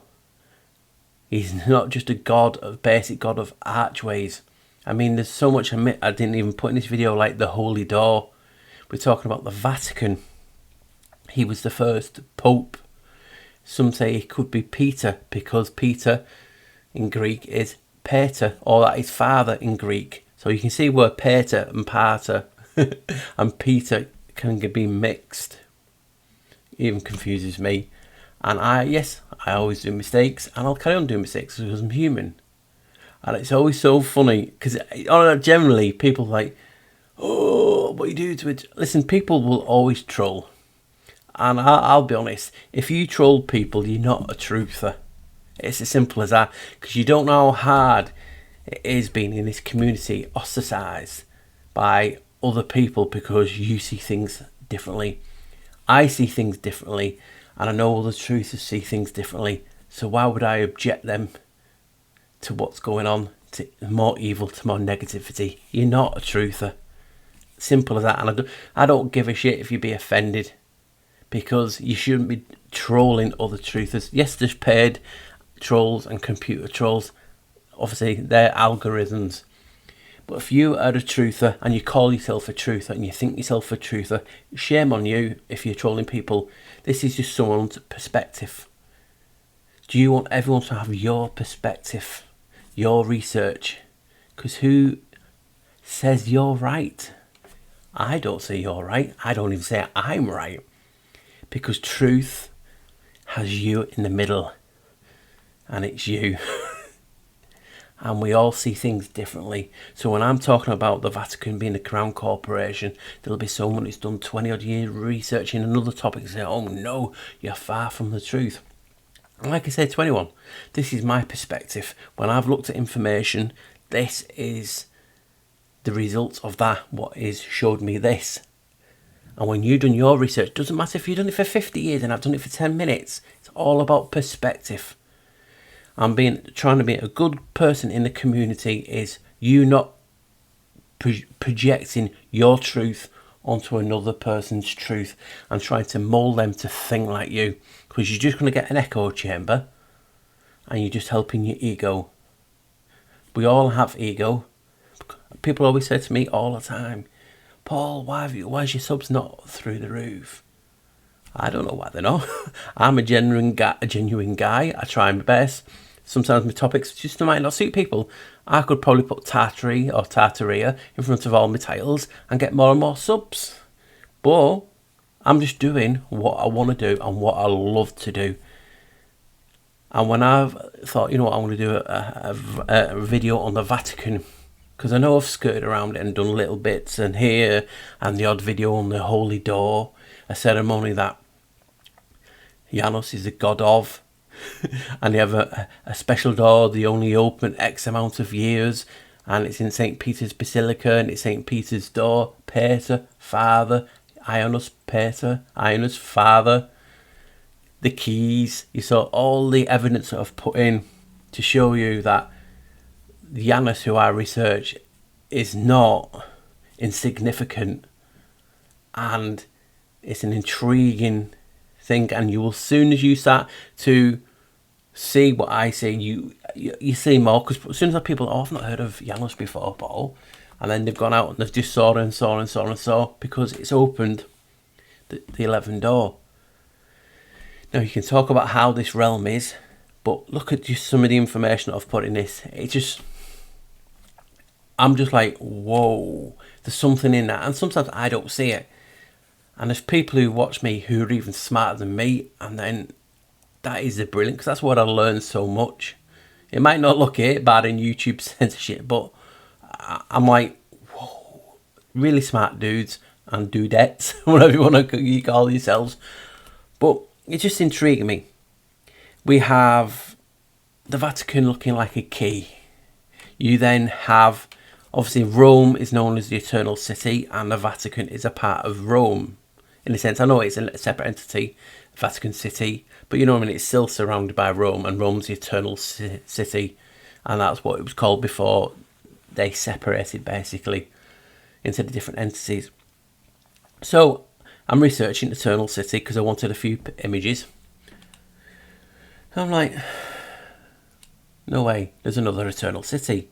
He's not just a god, a basic god of archways. I mean, there's so much I didn't even put in this video, like the Holy Door. We're talking about the Vatican. He was the first pope. Some say it could be Peter, because Peter in Greek is pater, or that is father in Greek. So you can see where pater and pater and Peter can be mixed. It even confuses me. And I always do mistakes, and I'll carry on doing mistakes because I'm human. And it's always so funny, because generally people are like, oh, what you do to it? Listen, people will always troll. And I'll be honest, if you troll people, you're not a truther. It's as simple as that, because you don't know how hard it is being in this community, ostracised by other people because you see things differently. I see things differently, and I know other truthers see things differently. So why would I object them to what's going on, to more evil, to more negativity? You're not a truther. Simple as that. And I don't give a shit if you be offended, because you shouldn't be trolling other truthers. Yes, there's paid trolls and computer trolls. Obviously, they're algorithms. But if you are a truther and you call yourself a truther and you think yourself a truther, shame on you if you're trolling people. This is just someone's perspective. Do you want everyone to have your perspective, your research? Because who says you're right? I don't say you're right. I don't even say I'm right. Because truth has you in the middle, and it's you. And we all see things differently. So when I'm talking about the Vatican being a crown corporation, there'll be someone who's done 20 odd years researching another topic and say, oh no, you're far from the truth. And like I said to anyone, this is my perspective. When I've looked at information, this is the results of that, what is showed me this. And when you've done your research, doesn't matter if you've done it for 50 years and I've done it for 10 minutes. It's all about perspective. And trying to be a good person in the community is you not projecting your truth onto another person's truth and trying to mould them to think like you. Because you're just going to get an echo chamber and you're just helping your ego. We all have ego. People always say to me all the time, Paul, why is your subs not through the roof? I don't know why they're not. I'm a genuine guy. I try my best. Sometimes my topics just might not suit people. I could probably put Tartary or Tartaria in front of all my titles and get more and more subs. But I'm just doing what I want to do and what I love to do. And when I've thought, you know what, I'm going to do a video on the Vatican, because I know I've skirted around it and done little bits and here and the odd video on the Holy Door, a ceremony that Janus is the god of. And they have a special door, they only open X amount of years, and it's in St. Peter's Basilica, and it's St. Peter's door, Pater, Father, Ionis, Pater, Ionis, Father, the keys. You saw all the evidence that I've put in to show you that Janus, who I research, is not insignificant, and it's an intriguing thing. And you will, soon as you start to see what I see, you see more, because as soon as people, I've not heard of Janus before, Paul, and then they've gone out and they've just saw, because it's opened the 11th door. Now you can talk about how this realm is, but look at just some of the information that I've put in this. I'm just like, whoa, there's something in that, and sometimes I don't see it. And there's people who watch me who are even smarter than me, and then that is the brilliant, because that's what I learned so much. It might not look bad in YouTube censorship, but I'm like, whoa, really smart dudes and dudettes, whatever you want to call yourselves. But it just intrigued me. We have the Vatican looking like a key. You then have, obviously, Rome is known as the Eternal City, and the Vatican is a part of Rome. In a sense, I know it's a separate entity, Vatican City, but you know what I mean, it's still surrounded by Rome, and Rome's the Eternal City, and that's what it was called before they separated, basically, into the different entities. So, I'm researching Eternal City because I wanted a few images. I'm like, no way, there's another Eternal City.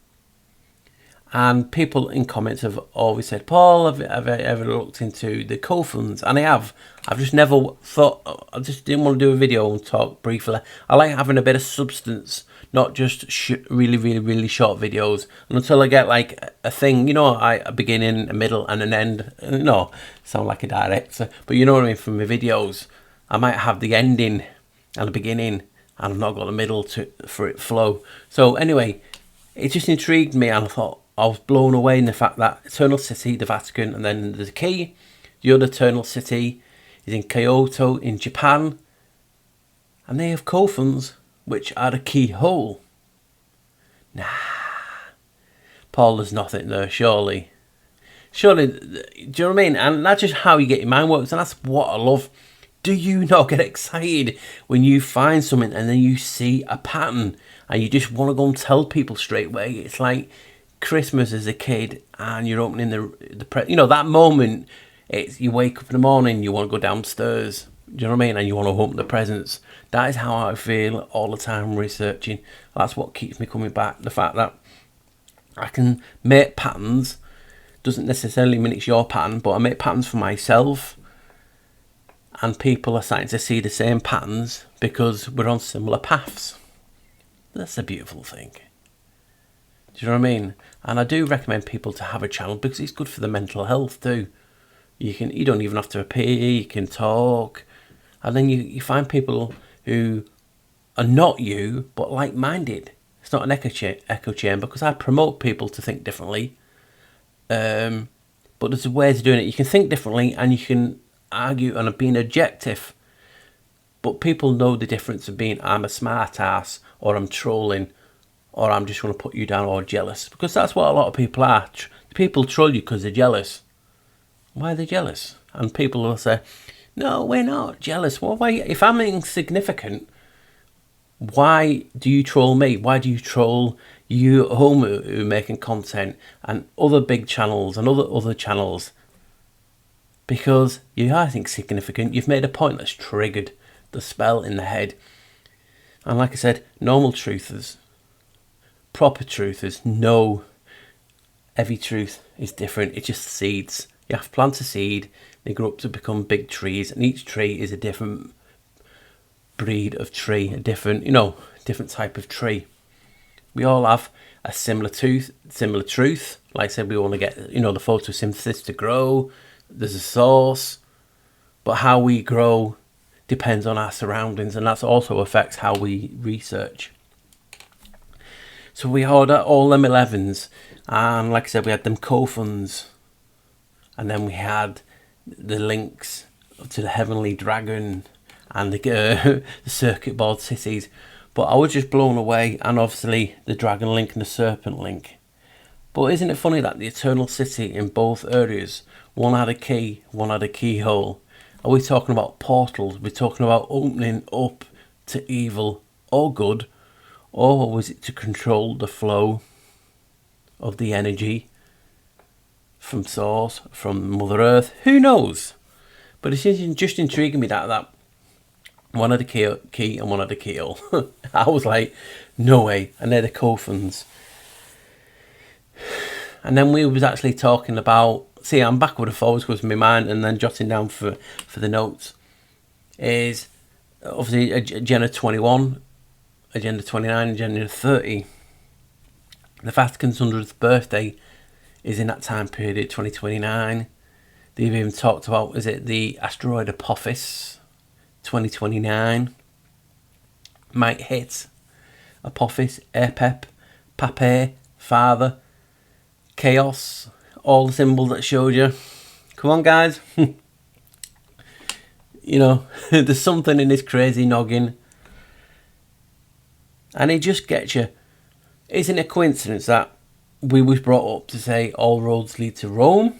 And people in comments have always said, Paul, have I ever looked into the coffins? And I have. I've just never thought, I just didn't want to do a video and talk briefly. I like having a bit of substance, not just really short videos. And until I get like a thing, you know, a beginning, a middle and an end. No, sound like a director. But you know what I mean, from my videos, I might have the ending and the beginning, and I've not got the middle for it flow. So anyway, it just intrigued me, and I thought, I was blown away in the fact that Eternal City, the Vatican, and then the key, the other Eternal City, is in Kyoto in Japan, and they have coffins which are the keyhole. Nah, Paul, there's nothing there, surely. Surely, do you know what I mean? And that's just how you get your mind works, and that's what I love. Do you not get excited when you find something and then you see a pattern and you just want to go and tell people straight away? It's like Christmas as a kid and you're opening you know, that moment. It's you wake up in the morning, you want to go downstairs, do you know what I mean, and you want to open the presents. That is how I feel all the time researching. That's what keeps me coming back, the fact that I can make patterns. Doesn't necessarily mean it's your pattern, but I make patterns for myself, and people are starting to see the same patterns because we're on similar paths. That's a beautiful thing. Do you know what I mean? And I do recommend people to have a channel because it's good for the mental health too. You don't even have to appear, you can talk. And then you find people who are not you, but like-minded. It's not an echo chamber because I promote people to think differently. But there's a way of doing it. You can think differently and you can argue and being objective. But people know the difference of being I'm a smart ass or I'm trolling or I'm just going to put you down or jealous. Because that's what a lot of people are. People troll you because they're jealous. Why are they jealous? And people will say, no, we're not jealous. Well, why? If I'm insignificant, why do you troll me? Why do you troll you at home who are making content and other big channels and other channels? Because you are insignificant. You've made a point that's triggered the spell in the head. And like I said, normal truthers, proper truthers know every truth is different. It's just seeds. You have to plant a seed, they grow up to become big trees, and each tree is a different breed of tree, a different type of tree. We all have a similar truth. Like I said, we want to get, the photosynthesis to grow. There's a source, but how we grow depends on our surroundings, and that also affects how we research. So we had all them 11s, and like I said, we had them coffins. And then we had the links to the Heavenly Dragon and the circuit board cities. But I was just blown away. And obviously the Dragon link and the Serpent link. But isn't it funny that the Eternal City in both areas, one had a key, one had a keyhole. Are we talking about portals? We're talking about opening up to evil or good? Or was it to control the flow of the energy from source, from Mother Earth? Who knows? But it's just intriguing me that one had a key and one had a keyhole. I was like, no way. And they're the coffins. And then we was actually talking about, see, I'm backward and forwards with my mind and then jotting down for the notes, is obviously Agenda 21, Agenda 29, Agenda 30. The Vatican's 100th birthday is in that time period, 2029. They've even talked about, is it the asteroid Apophis, 2029, might hit. Apophis, Apep, Pape, Father, Chaos, all the symbols that showed you. Come on, guys. There's something in this crazy noggin. And it just gets you. Isn't it a coincidence that we was brought up to say all roads lead to Rome?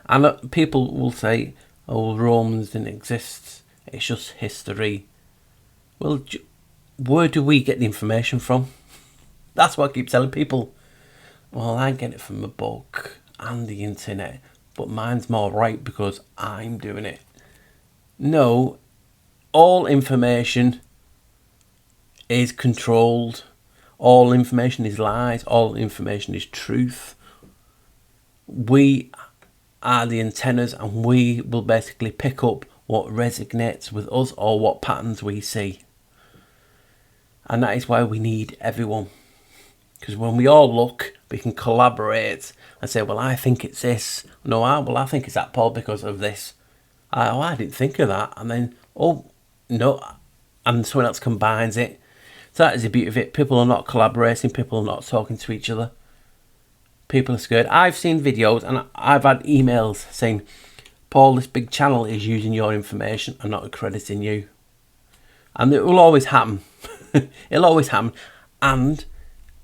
And people will say, oh, Romans didn't exist. It's just history. Well, where do we get the information from? That's what I keep telling people. Well, I get it from a book and the internet, but mine's more right because I'm doing it. No, all information is controlled. all information is lies, all information is truth. We are the antennas, and we will basically pick up what resonates with us or what patterns we see. And that is why we need everyone. Because when we all look, we can collaborate and say, well, I think it's this. No, I think it's that, Paul, because of this. I didn't think of that. And then, oh, no. And someone else combines it. So that is the beauty of it. People are not collaborating. People are not talking to each other. People are scared. I've seen videos and I've had emails saying, Paul, this big channel is using your information and not accrediting you. And it will always happen. It'll always happen. And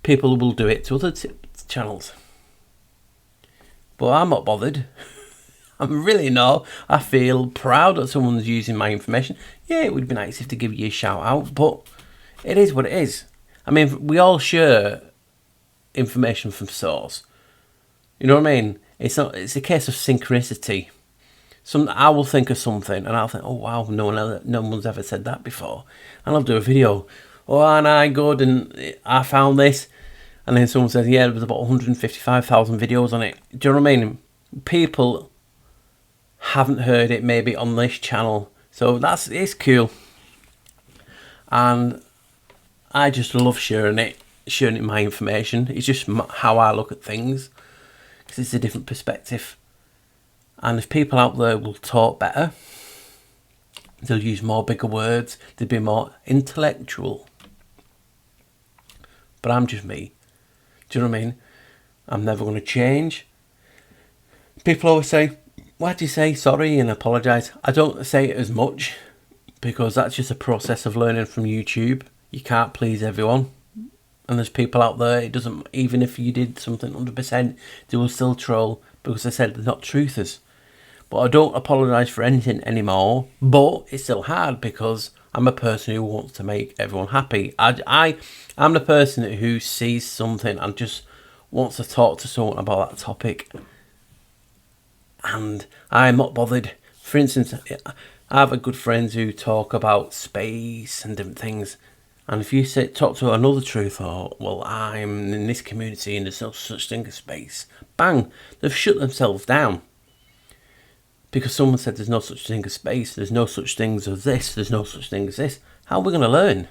people will do it to other channels. But I'm not bothered. I'm really not. I feel proud that someone's using my information. Yeah, it would be nice if they give you a shout out, but it is what it is. I mean, we all share information from source. You know what I mean? It's a case of synchronicity. I will think of something and I'll think, oh wow, no one's ever said that before. And I'll do a video. Oh, and I good and I found this. And then someone says, yeah, there was about 155,000 videos on it. Do you know what I mean? People haven't heard it maybe on this channel. So it's cool. And I just love sharing my information. It's just how I look at things. Because it's a different perspective. And if people out there will talk better, they'll use more bigger words, they'll be more intellectual. But I'm just me. Do you know what I mean? I'm never going to change. People always say, why do you say sorry and apologise? I don't say it as much because that's just a process of learning from YouTube. You can't please everyone. And there's people out there, it doesn't, even if you did something 100%, they will still troll because I said they're not truthers. But I don't apologise for anything anymore. But it's still hard because I'm a person who wants to make everyone happy. I'm the person who sees something and just wants to talk to someone about that topic. And I'm not bothered. For instance, I have a good friends who talk about space and different things. And if you talk to another truth, or, well, I'm in this community and there's no such thing as space, bang, they've shut themselves down. Because someone said there's no such thing as space, there's no such things as this, there's no such thing as this. How are we going to learn?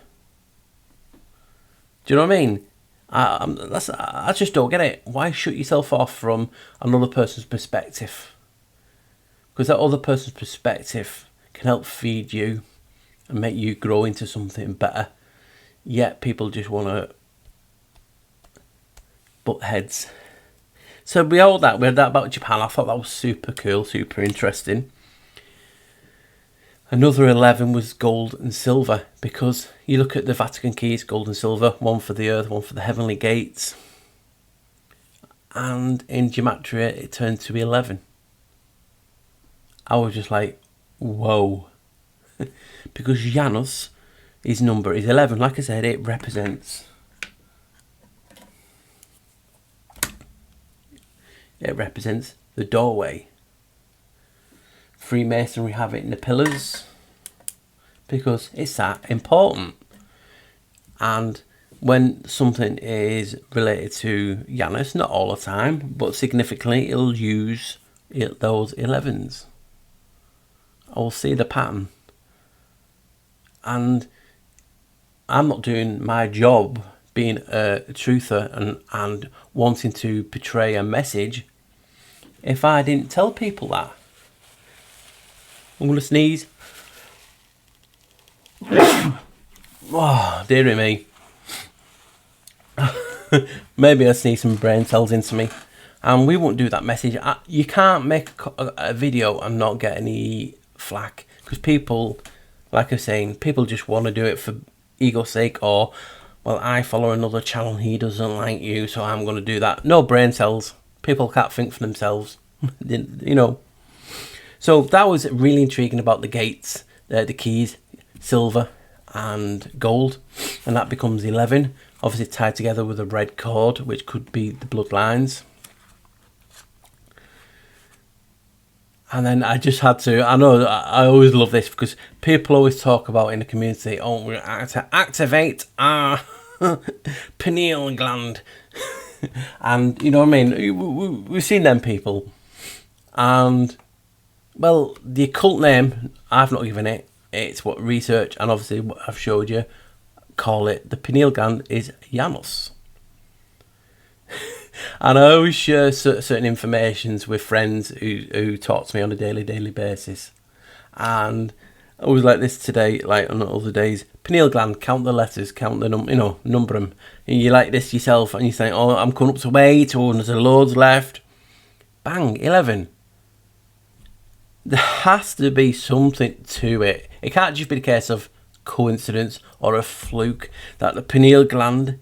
Do you know what I mean? I just don't get it. Why shut yourself off from another person's perspective? Because that other person's perspective can help feed you and make you grow into something better. Yet people just want to butt heads. So we had that about Japan. I thought that was super cool, super interesting. Another 11 was gold and silver, because you look at the Vatican keys, gold and silver, one for the earth, one for the heavenly gates. And in gematria, it turned to 11. I was just like, whoa. Because Janus, his number is 11. Like I said, it represents... It represents the doorway. Freemasonry have it in the pillars because it's that important. And when something is related to Janus, not all the time, but significantly, it'll use those 11s. I will see the pattern. And I'm not doing my job being a truther and wanting to portray a message if I didn't tell people that. I'm going to sneeze. Oh, dearie me. Maybe I sneeze some brain cells into me. And we won't do that message. You can't make a video and not get any flack. Because people, like I was saying, people just want to do it for ego's sake, or, well, I follow another channel, he doesn't like you, so I'm going to do that. No brain cells. People can't think for themselves. You know. So that was really intriguing about the gates, the keys, silver and gold. And that becomes 11. Obviously tied together with a red cord, which could be the bloodlines. And then I just had to, I know I always love this because people always talk about in the community, oh, we're going to activate our pineal gland. And you know what I mean, we've seen them people. And well, the occult name, I've not given it. It's what research and obviously what I've showed you call it. The pineal gland is Janus. And I always share certain informations with friends who talk to me on a daily basis. And I was like this today, like on other days. Pineal gland, count the letters, count the number them. And you like this yourself, and you say, "Oh, I'm coming up to 8, or there's loads left." Bang, 11. There has to be something to it. It can't just be the case of coincidence or a fluke that the pineal gland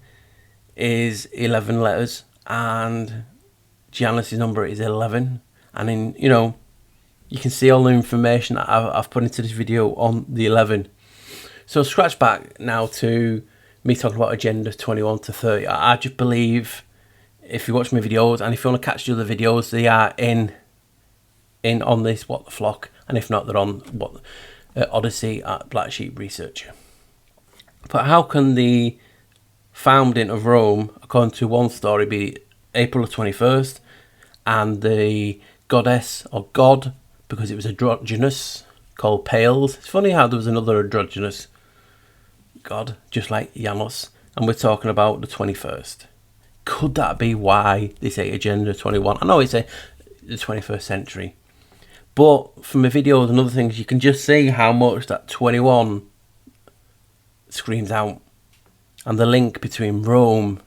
is 11 letters and Janus's number is 11. And in you can see all the information that I've put into this video on the 11. So scratch back now to me talking about Agenda 21 to 30. I just believe, if you watch my videos and if you want to catch the other videos, they are in on this What the Flock, and if not, they're on Odyssey at Black Sheep Researcher. But how can the founding of Rome, according to one story, be April the 21st, and the goddess or god, because it was androgynous, called Pales? It's funny how there was another androgynous god, just like Janus, and we're talking about the 21st. Could that be why they say Agenda 21? I know it's the 21st century, but from the videos and other things, you can just see how much that 21 screams out. And the link between Rome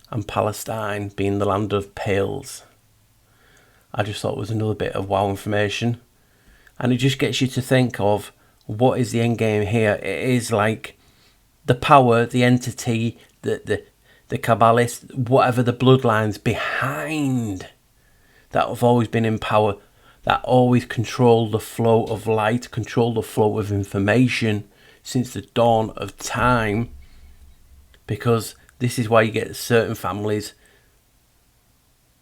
and Palestine being the land of Pales. I just thought it was another bit of wow information. And it just gets you to think of, what is the end game here? It is like the power, the entity, the Kabbalist, whatever the bloodlines behind that have always been in power, that always control the flow of light, control the flow of information since the dawn of time. Because this is why you get certain families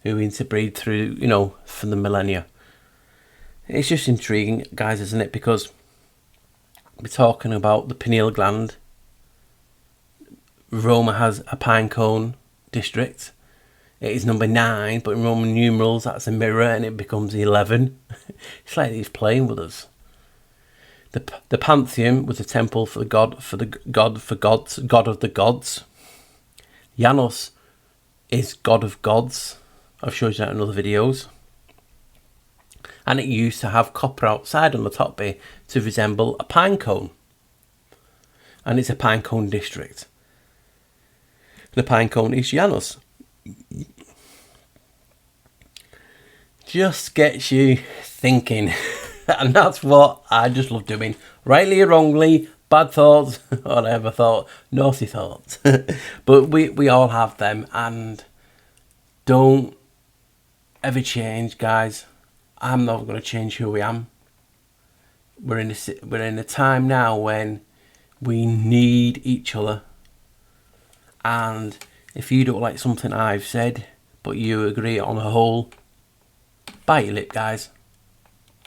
who interbreed through, for the millennia. It's just intriguing, guys, isn't it? Because we're talking about the pineal gland. Roma has a pine cone district. It is number 9, but in Roman numerals that's a mirror and it becomes 11. It's like he's playing with us. The Pantheon was a temple for the god of the gods. Janus is god of gods. I've showed you that in other videos. And it used to have copper outside on the top bit to resemble a pine cone. And it's a pine cone district. The pine cone is Janus. Just gets you thinking. And that's what I just love doing. Rightly or wrongly, bad thoughts, whatever thought, naughty thoughts. But we all have them, and don't ever change, guys. I'm not going to change who I am. We're in a time now when we need each other. And if you don't like something I've said, but you agree on a whole, bite your lip, guys.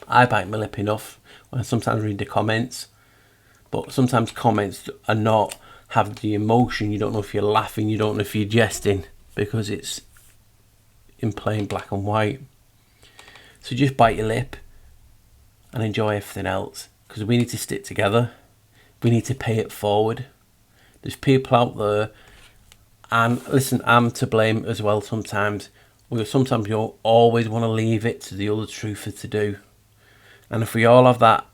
I bite my lip enough when I sometimes read the comments, but sometimes comments are not have the emotion. You don't know if you're laughing, you don't know if you're jesting, because it's in plain black and white. So just bite your lip and enjoy everything else, because we need to stick together. We need to pay it forward. There's people out there, and listen, I'm to blame as well sometimes. Sometimes you always want to leave it to the other truther to do. And if we all have that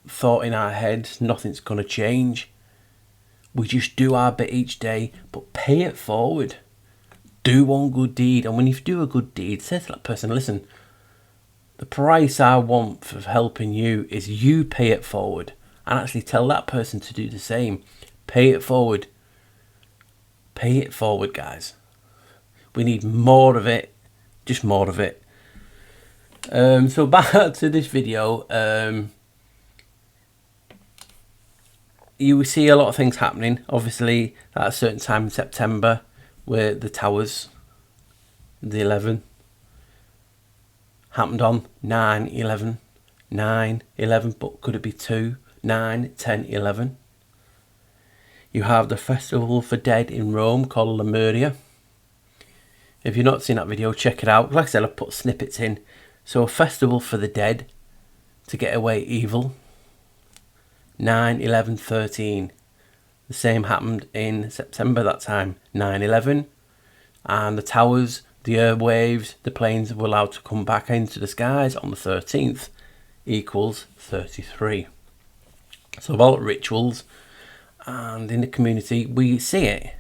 thought in our heads, nothing's going to change. We just do our bit each day, but pay it forward. Do one good deed. And when you do a good deed, say to that person, listen, the price I want for helping you is you pay it forward. And actually tell that person to do the same. Pay it forward. Pay it forward, guys. We need more of it. Just more of it. So back to this video. You will see a lot of things happening. Obviously, at a certain time in September, where the towers, the 11, happened on 9/11, 9/11, but could it be 2, 9, 10, 11? You have the Festival for Dead in Rome called Lemuria. If you've not seen that video, check it out. Like I said, I put snippets in. So a festival for the dead to get away evil. 9/11/13. The same happened in September that time. 9/11. And the towers, the airwaves, the planes were allowed to come back into the skies on the 13th. Equals 33. So about rituals. And in the community, we see it.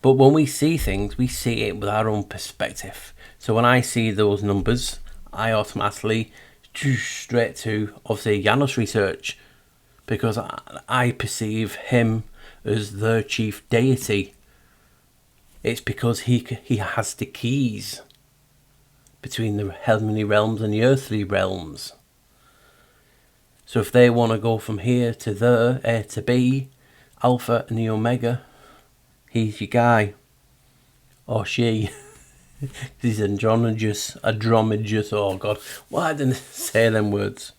But when we see things, we see it with our own perspective. So when I see those numbers, I automatically straight to, obviously, Janus research. Because I perceive him as the chief deity. It's because he has the keys between the heavenly realms and the earthly realms. So if they want to go from here to there, A to B, Alpha and the Omega, he's your guy. Or she. He's androgynous, oh God. Why didn't I say them words?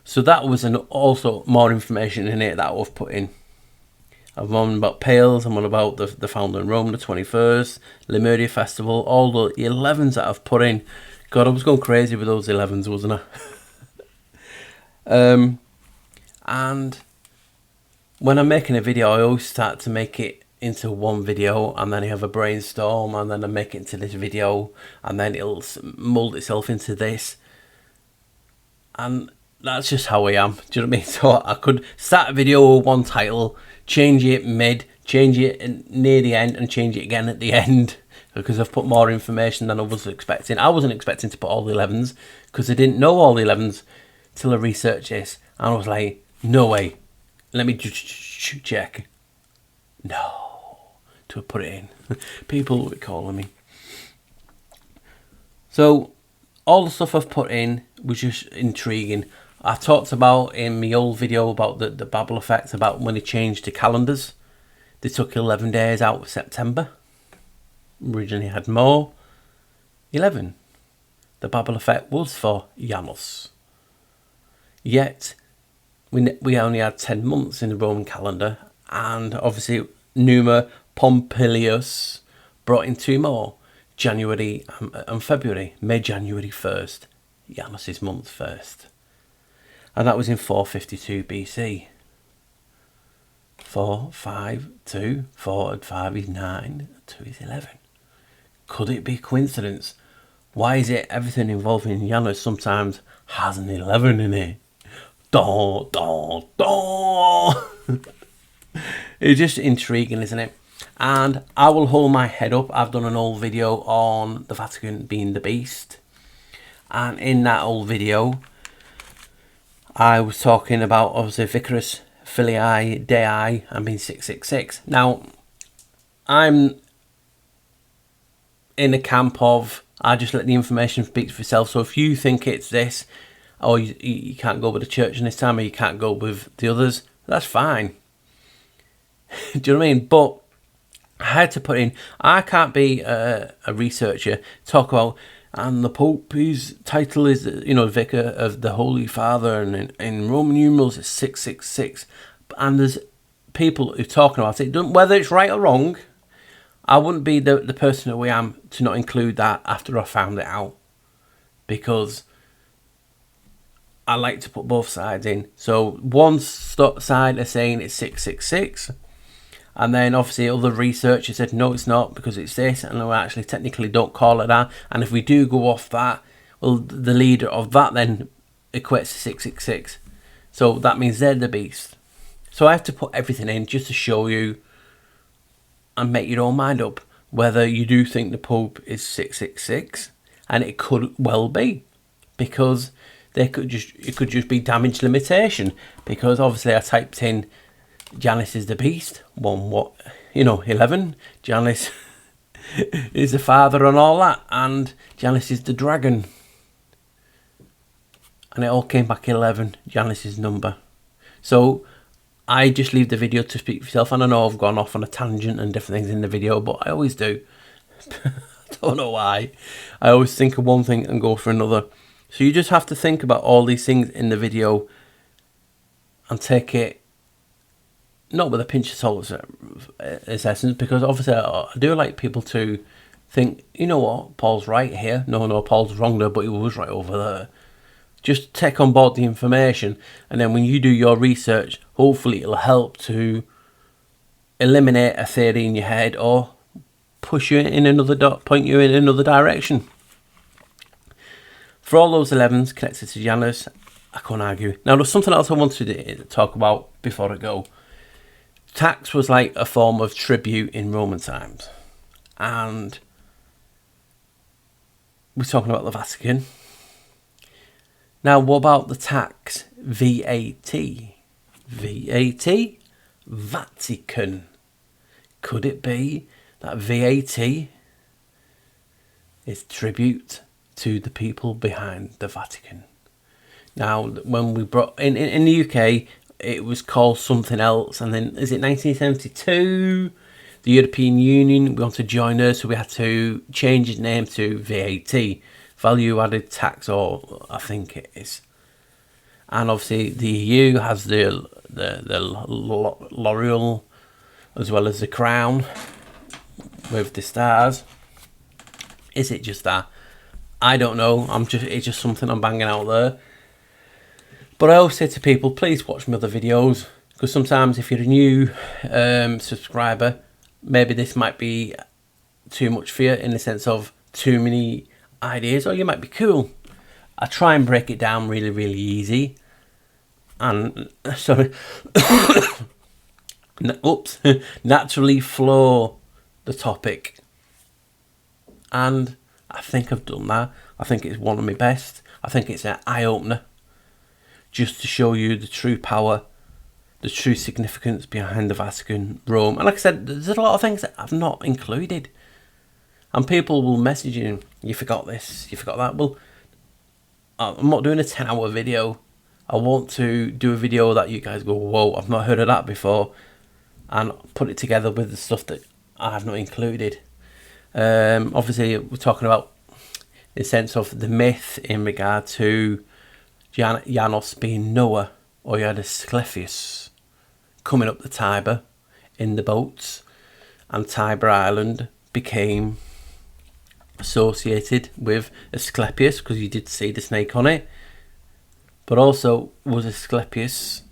So that was also more information in it that I've put in. I'm on about Pales, I'm on about the founder in Rome, the 21st, Lemuria Festival, all the 11s that I've put in. God, I was going crazy with those 11s, wasn't I? And when I'm making a video, I always start to make it into one video, and then I have a brainstorm, and then I make it into this video, and then it'll mold itself into this. And that's just how I am. Do you know what I mean? So I could start a video with one title, change it mid, change it near the end, and change it again at the end, because I've put more information than I was expecting. I wasn't expecting to put all the 11s, because I didn't know all the 11s till I researched this, and I was like, no way, let me just check. No, to put it in. People will be calling me. So all the stuff I've put in was just intriguing. I talked about in my old video about the Babel effect, about when they changed the calendars. They took 11 days out of September. Originally had more. 11. The Babel effect was for Janus. Yet, we only had 10 months in the Roman calendar. And obviously, Numa Pompilius brought in 2 more. January and February. Made January 1st. Janus' month first. And that was in 452 BC. 4, 5, 2, 4 and 5 is 9, 2 is 11. Could it be coincidence? Why is it everything involving Janus sometimes has an 11 in it? Daw, daw, daw. It's just intriguing, isn't it? And I will hold my head up. I've done an old video on the Vatican being the beast. And in that old video, I was talking about, obviously, Vicarus Filii Dei and being 666. Now, I'm in the camp of, I just let the information speak for itself. So if you think it's this, or you can't go with the church in this time, or you can't go with the others, that's fine. Do you know what I mean? But I had to put in, I can't be a researcher, talk about, and the Pope, his title is, Vicar of the Holy Father, and in Roman numerals it's 666. And there's people who are talking about it, whether it's right or wrong. I wouldn't be the person who I am to not include that after I found it out, because I like to put both sides in. So one side are saying it's 666, and then obviously other researchers said no, it's not, because it's this, and we actually technically don't call it that. And if we do go off that, well, the leader of that then equates to 666. So that means they're the beast. So I have to put everything in just to show you and make your own mind up whether you do think the Pope is 666, and it could well be, because it could just be damage limitation, because obviously I typed in Janus is the beast, 11, Janus is the father and all that, and Janus is the dragon, and it all came back 11, Janus' number. So I just leave the video to speak for yourself, and I know I've gone off on a tangent and different things in the video, but I always do. I don't know why. I always think of one thing and go for another. So you just have to think about all these things in the video and take it not with a pinch of salt as essence, because obviously I do like people to think, you know what, Paul's right here. No, Paul's wrong there, but he was right over there. Just take on board the information, and then when you do your research, hopefully it'll help to eliminate a theory in your head or push you in another point you in another direction. For all those 11s connected to Janus, I can't argue. Now, there's something else I wanted to talk about before I go. Tax was like a form of tribute in Roman times, and we're talking about the Vatican. Now, what about the tax? VAT. VAT? Vatican. Could it be that VAT is tribute to the people behind the Vatican? Now, when we brought in the UK, it was called something else, and then is it 1972? The European Union, we want to join her, so we had to change its name to VAT, value added tax, or I think it is. And obviously the EU has the L'Oreal as well as the crown with the stars. Is it just that? I don't know. It's just something I'm banging out there. But I always say to people, please watch my other videos, because sometimes if you're a new subscriber, maybe this might be too much for you in the sense of too many ideas, or you might be cool. I try and break it down really, really easy, and naturally flow the topic. And I think I've done that. I think it's one of my best. I think it's an eye-opener, just to show you the true power, the true significance behind the Vatican, Rome. And like I said, there's a lot of things that I've not included. And people will message you, you forgot this, you forgot that. Well, I'm not doing a 10-hour video. I want to do a video that you guys go, whoa, I've not heard of that before, and put it together with the stuff that I have not included. Obviously, we're talking about the sense of the myth in regard to Janus being Noah, or you had Asclepius coming up the Tiber in the boats, and Tiber Island became associated with Asclepius because you did see the snake on it. But also, was Asclepius,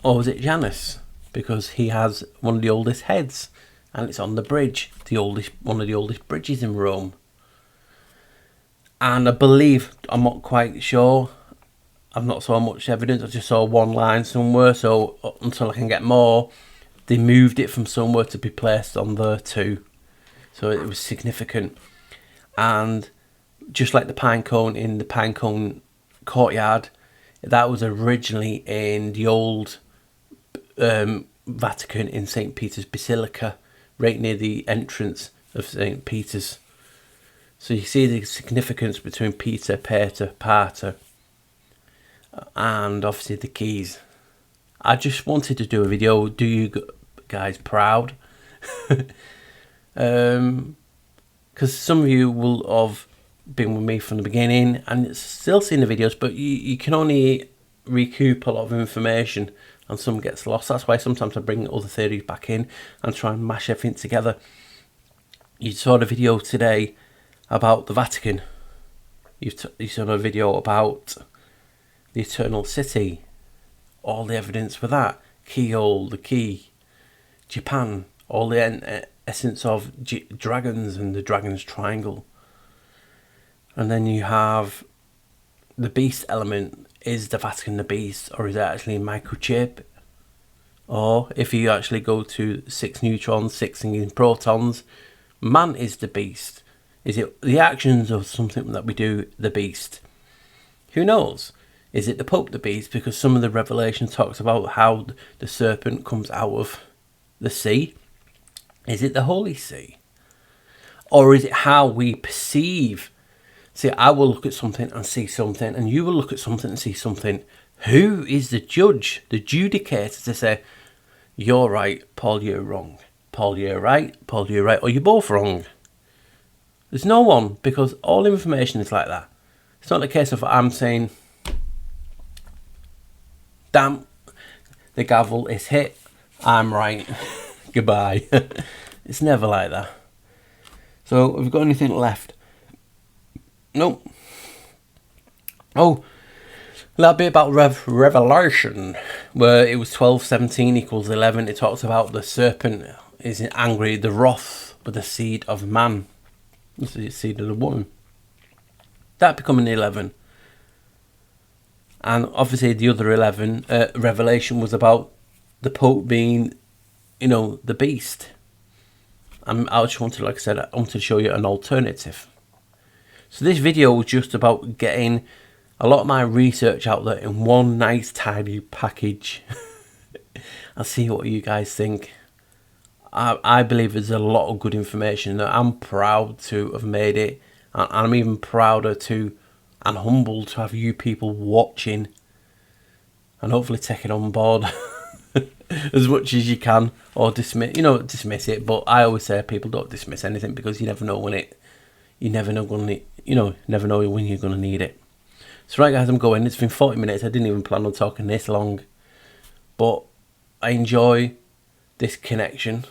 or was it Janus? Because he has one of the oldest heads, and it's on the bridge, one of the oldest bridges in Rome. And I believe, I'm not quite sure, I've not saw much evidence, I just saw one line somewhere, so until I can get more, they moved it from somewhere to be placed on there too. So it was significant. And just like the pine cone in the pine cone courtyard, that was originally in the old Vatican in St. Peter's Basilica, right near the entrance of St. Peter's. So you see the significance between Peter, Pater, and obviously the keys. I just wanted to do a video, do you guys proud? Because some of you will have been with me from the beginning and still seen the videos, but you can only recoup a lot of information and some gets lost. That's why sometimes I bring other theories back in and try and mash everything together. You saw the video today about the Vatican. You saw a video about the Eternal City, all the evidence for that, keyhole, the key, Japan, all the essence of dragons and the dragon's triangle. And then you have the beast element. Is the Vatican the beast, or is it actually a microchip? Or if you actually go to 6 neutrons, 6 protons, man is the beast. Is it the actions of something that we do the beast? Who knows? Is it the Pope the beast? Because some of the revelation talks about how the serpent comes out of the sea. Is it the Holy See? Or is it how we perceive? See, I will look at something and see something, and you will look at something and see something. Who is the judge, the judicator, to say, you're right, Paul, you're wrong. Paul, you're right, Paul, you're right, or you're both wrong? There's no one, because all information is like that. It's not a case of I'm saying, damn, the gavel is hit, I'm right. Goodbye. It's never like that. So, have we got anything left? Nope. Oh, a little bit about Revelation, where it was 12:17 equals 11. It talks about the serpent is angry, the wrath with the seed of man, the seed of the woman. That becoming 11. And obviously the other 11, Revelation, was about the Pope being, the beast. I just wanted, like I said, I wanted to show you an alternative. So this video was just about getting a lot of my research out there in one nice tidy package. I'll see what you guys think. I believe there's a lot of good information. I'm proud to have made it. And I'm even prouder and humbled to have you people watching. And hopefully taking on board as much as you can. Or dismiss it. But I always say people don't dismiss anything, because you never know when never know when you're going to need it. So right guys, I'm going. It's been 40 minutes. I didn't even plan on talking this long. But I enjoy this connection.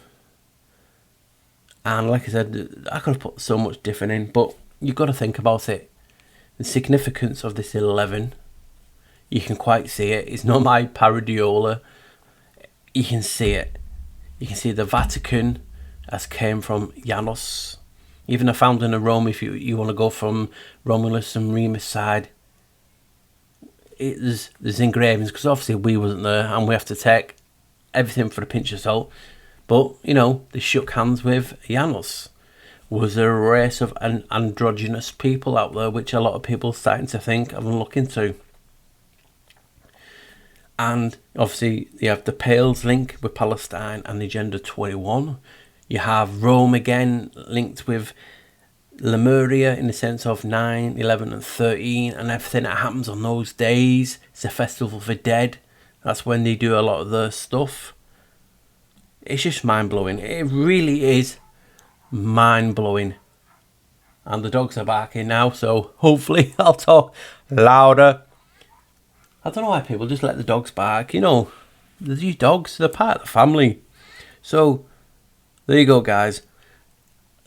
And like I said, I could have put so much different in. But you've got to think about it. The significance of this 11. You can quite see it. It's not my paradiola. You can see it. You can see the Vatican as came from Janus. Even I found in Rome, if you want to go from Romulus and Remus side, there's engravings, because obviously we wasn't there and we have to take everything for a pinch of salt. But, they shook hands with Janus. Was there a race of androgynous people out there, which a lot of people are starting to think of and look into? And obviously you have the Pales link with Palestine and Agenda 21. You have Rome again linked with Lemuria in the sense of 9, 11 and 13 and everything that happens on those days. It's a festival for dead. That's when they do a lot of their stuff. It's just mind-blowing. It really is mind-blowing. And the dogs are barking now, so hopefully I'll talk louder. I don't know why people just let the dogs bark. These dogs, they're part of the family. So there you go, guys.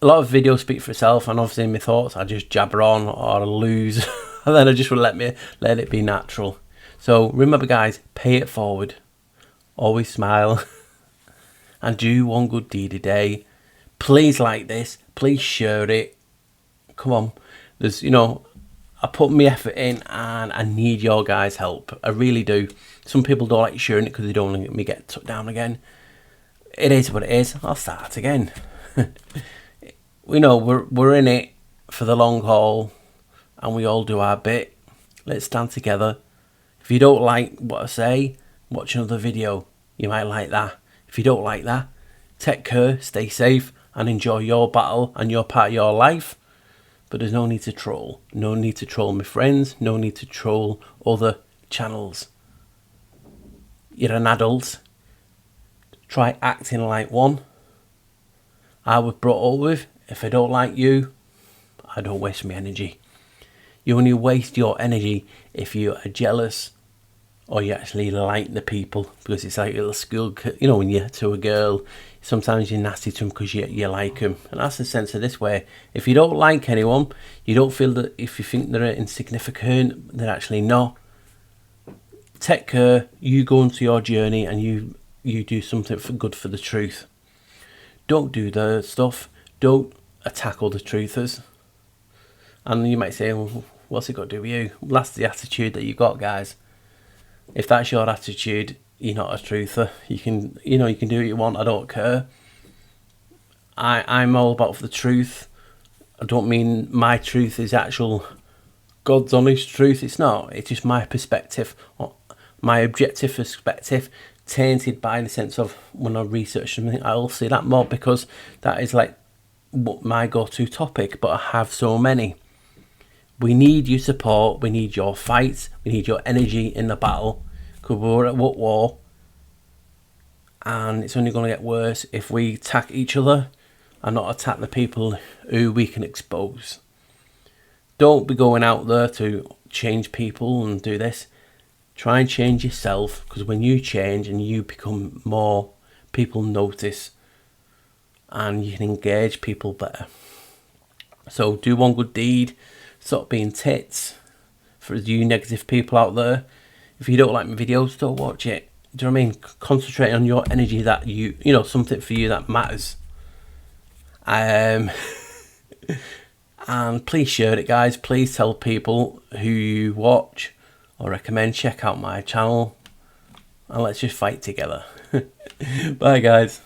A lot of videos speak for itself, and obviously my thoughts, I just jabber on or lose, and then I just will let it be natural. So remember, guys, pay it forward. Always smile, and do one good deed a day. Please like this. Please share it. Come on, there's I put my effort in, and I need your guys' help. I really do. Some people don't like sharing it because they don't want me get took down again. It is what it is. I'll start again. We're in it for the long haul, and we all do our bit. Let's stand together. If you don't like what I say, watch another video. You might like that. If you don't like that, take care, stay safe, and enjoy your battle and your part of your life. But there's no need to troll. No need to troll my friends. No need to troll other channels. You're an adult. Try acting like one. I was brought up with, if I don't like you, I don't waste my energy. You only waste your energy if you are jealous or you actually like the people. Because it's like a little school, when you're to a girl, sometimes you're nasty to them because you like them. And that's the sense of this way. If you don't like anyone, you don't feel that if you think they're insignificant, they're actually not. Take care, you go into your journey, and you do something good for the truth. Don't do the stuff. Don't attack other truthers. And you might say, well, what's it got to do with you? Well, that's the attitude that you got, guys. If that's your attitude, you're not a truther. You can do what you want. I don't care. I'm all about the truth. I don't mean my truth is actual God's honest truth. It's not. It's just my perspective, my objective perspective, tainted by the sense of when I research something, I'll see that more because that is like what my go-to topic. But I have so many. We need your support. We need your fights. We need your energy in the battle. Because we're at war. And it's only going to get worse if we attack each other and not attack the people who we can expose. Don't be going out there to change people and do this. Try and change yourself, because when you change and you become more, people notice and you can engage people better. So do one good deed, stop being tits. For you negative people out there, if you don't like my videos, don't watch it. Do you know what I mean? Concentrate on your energy, that you know, something for you that matters. And please share it, guys. Please tell people who you watch or recommend, check out my channel, and let's just fight together. Bye, guys.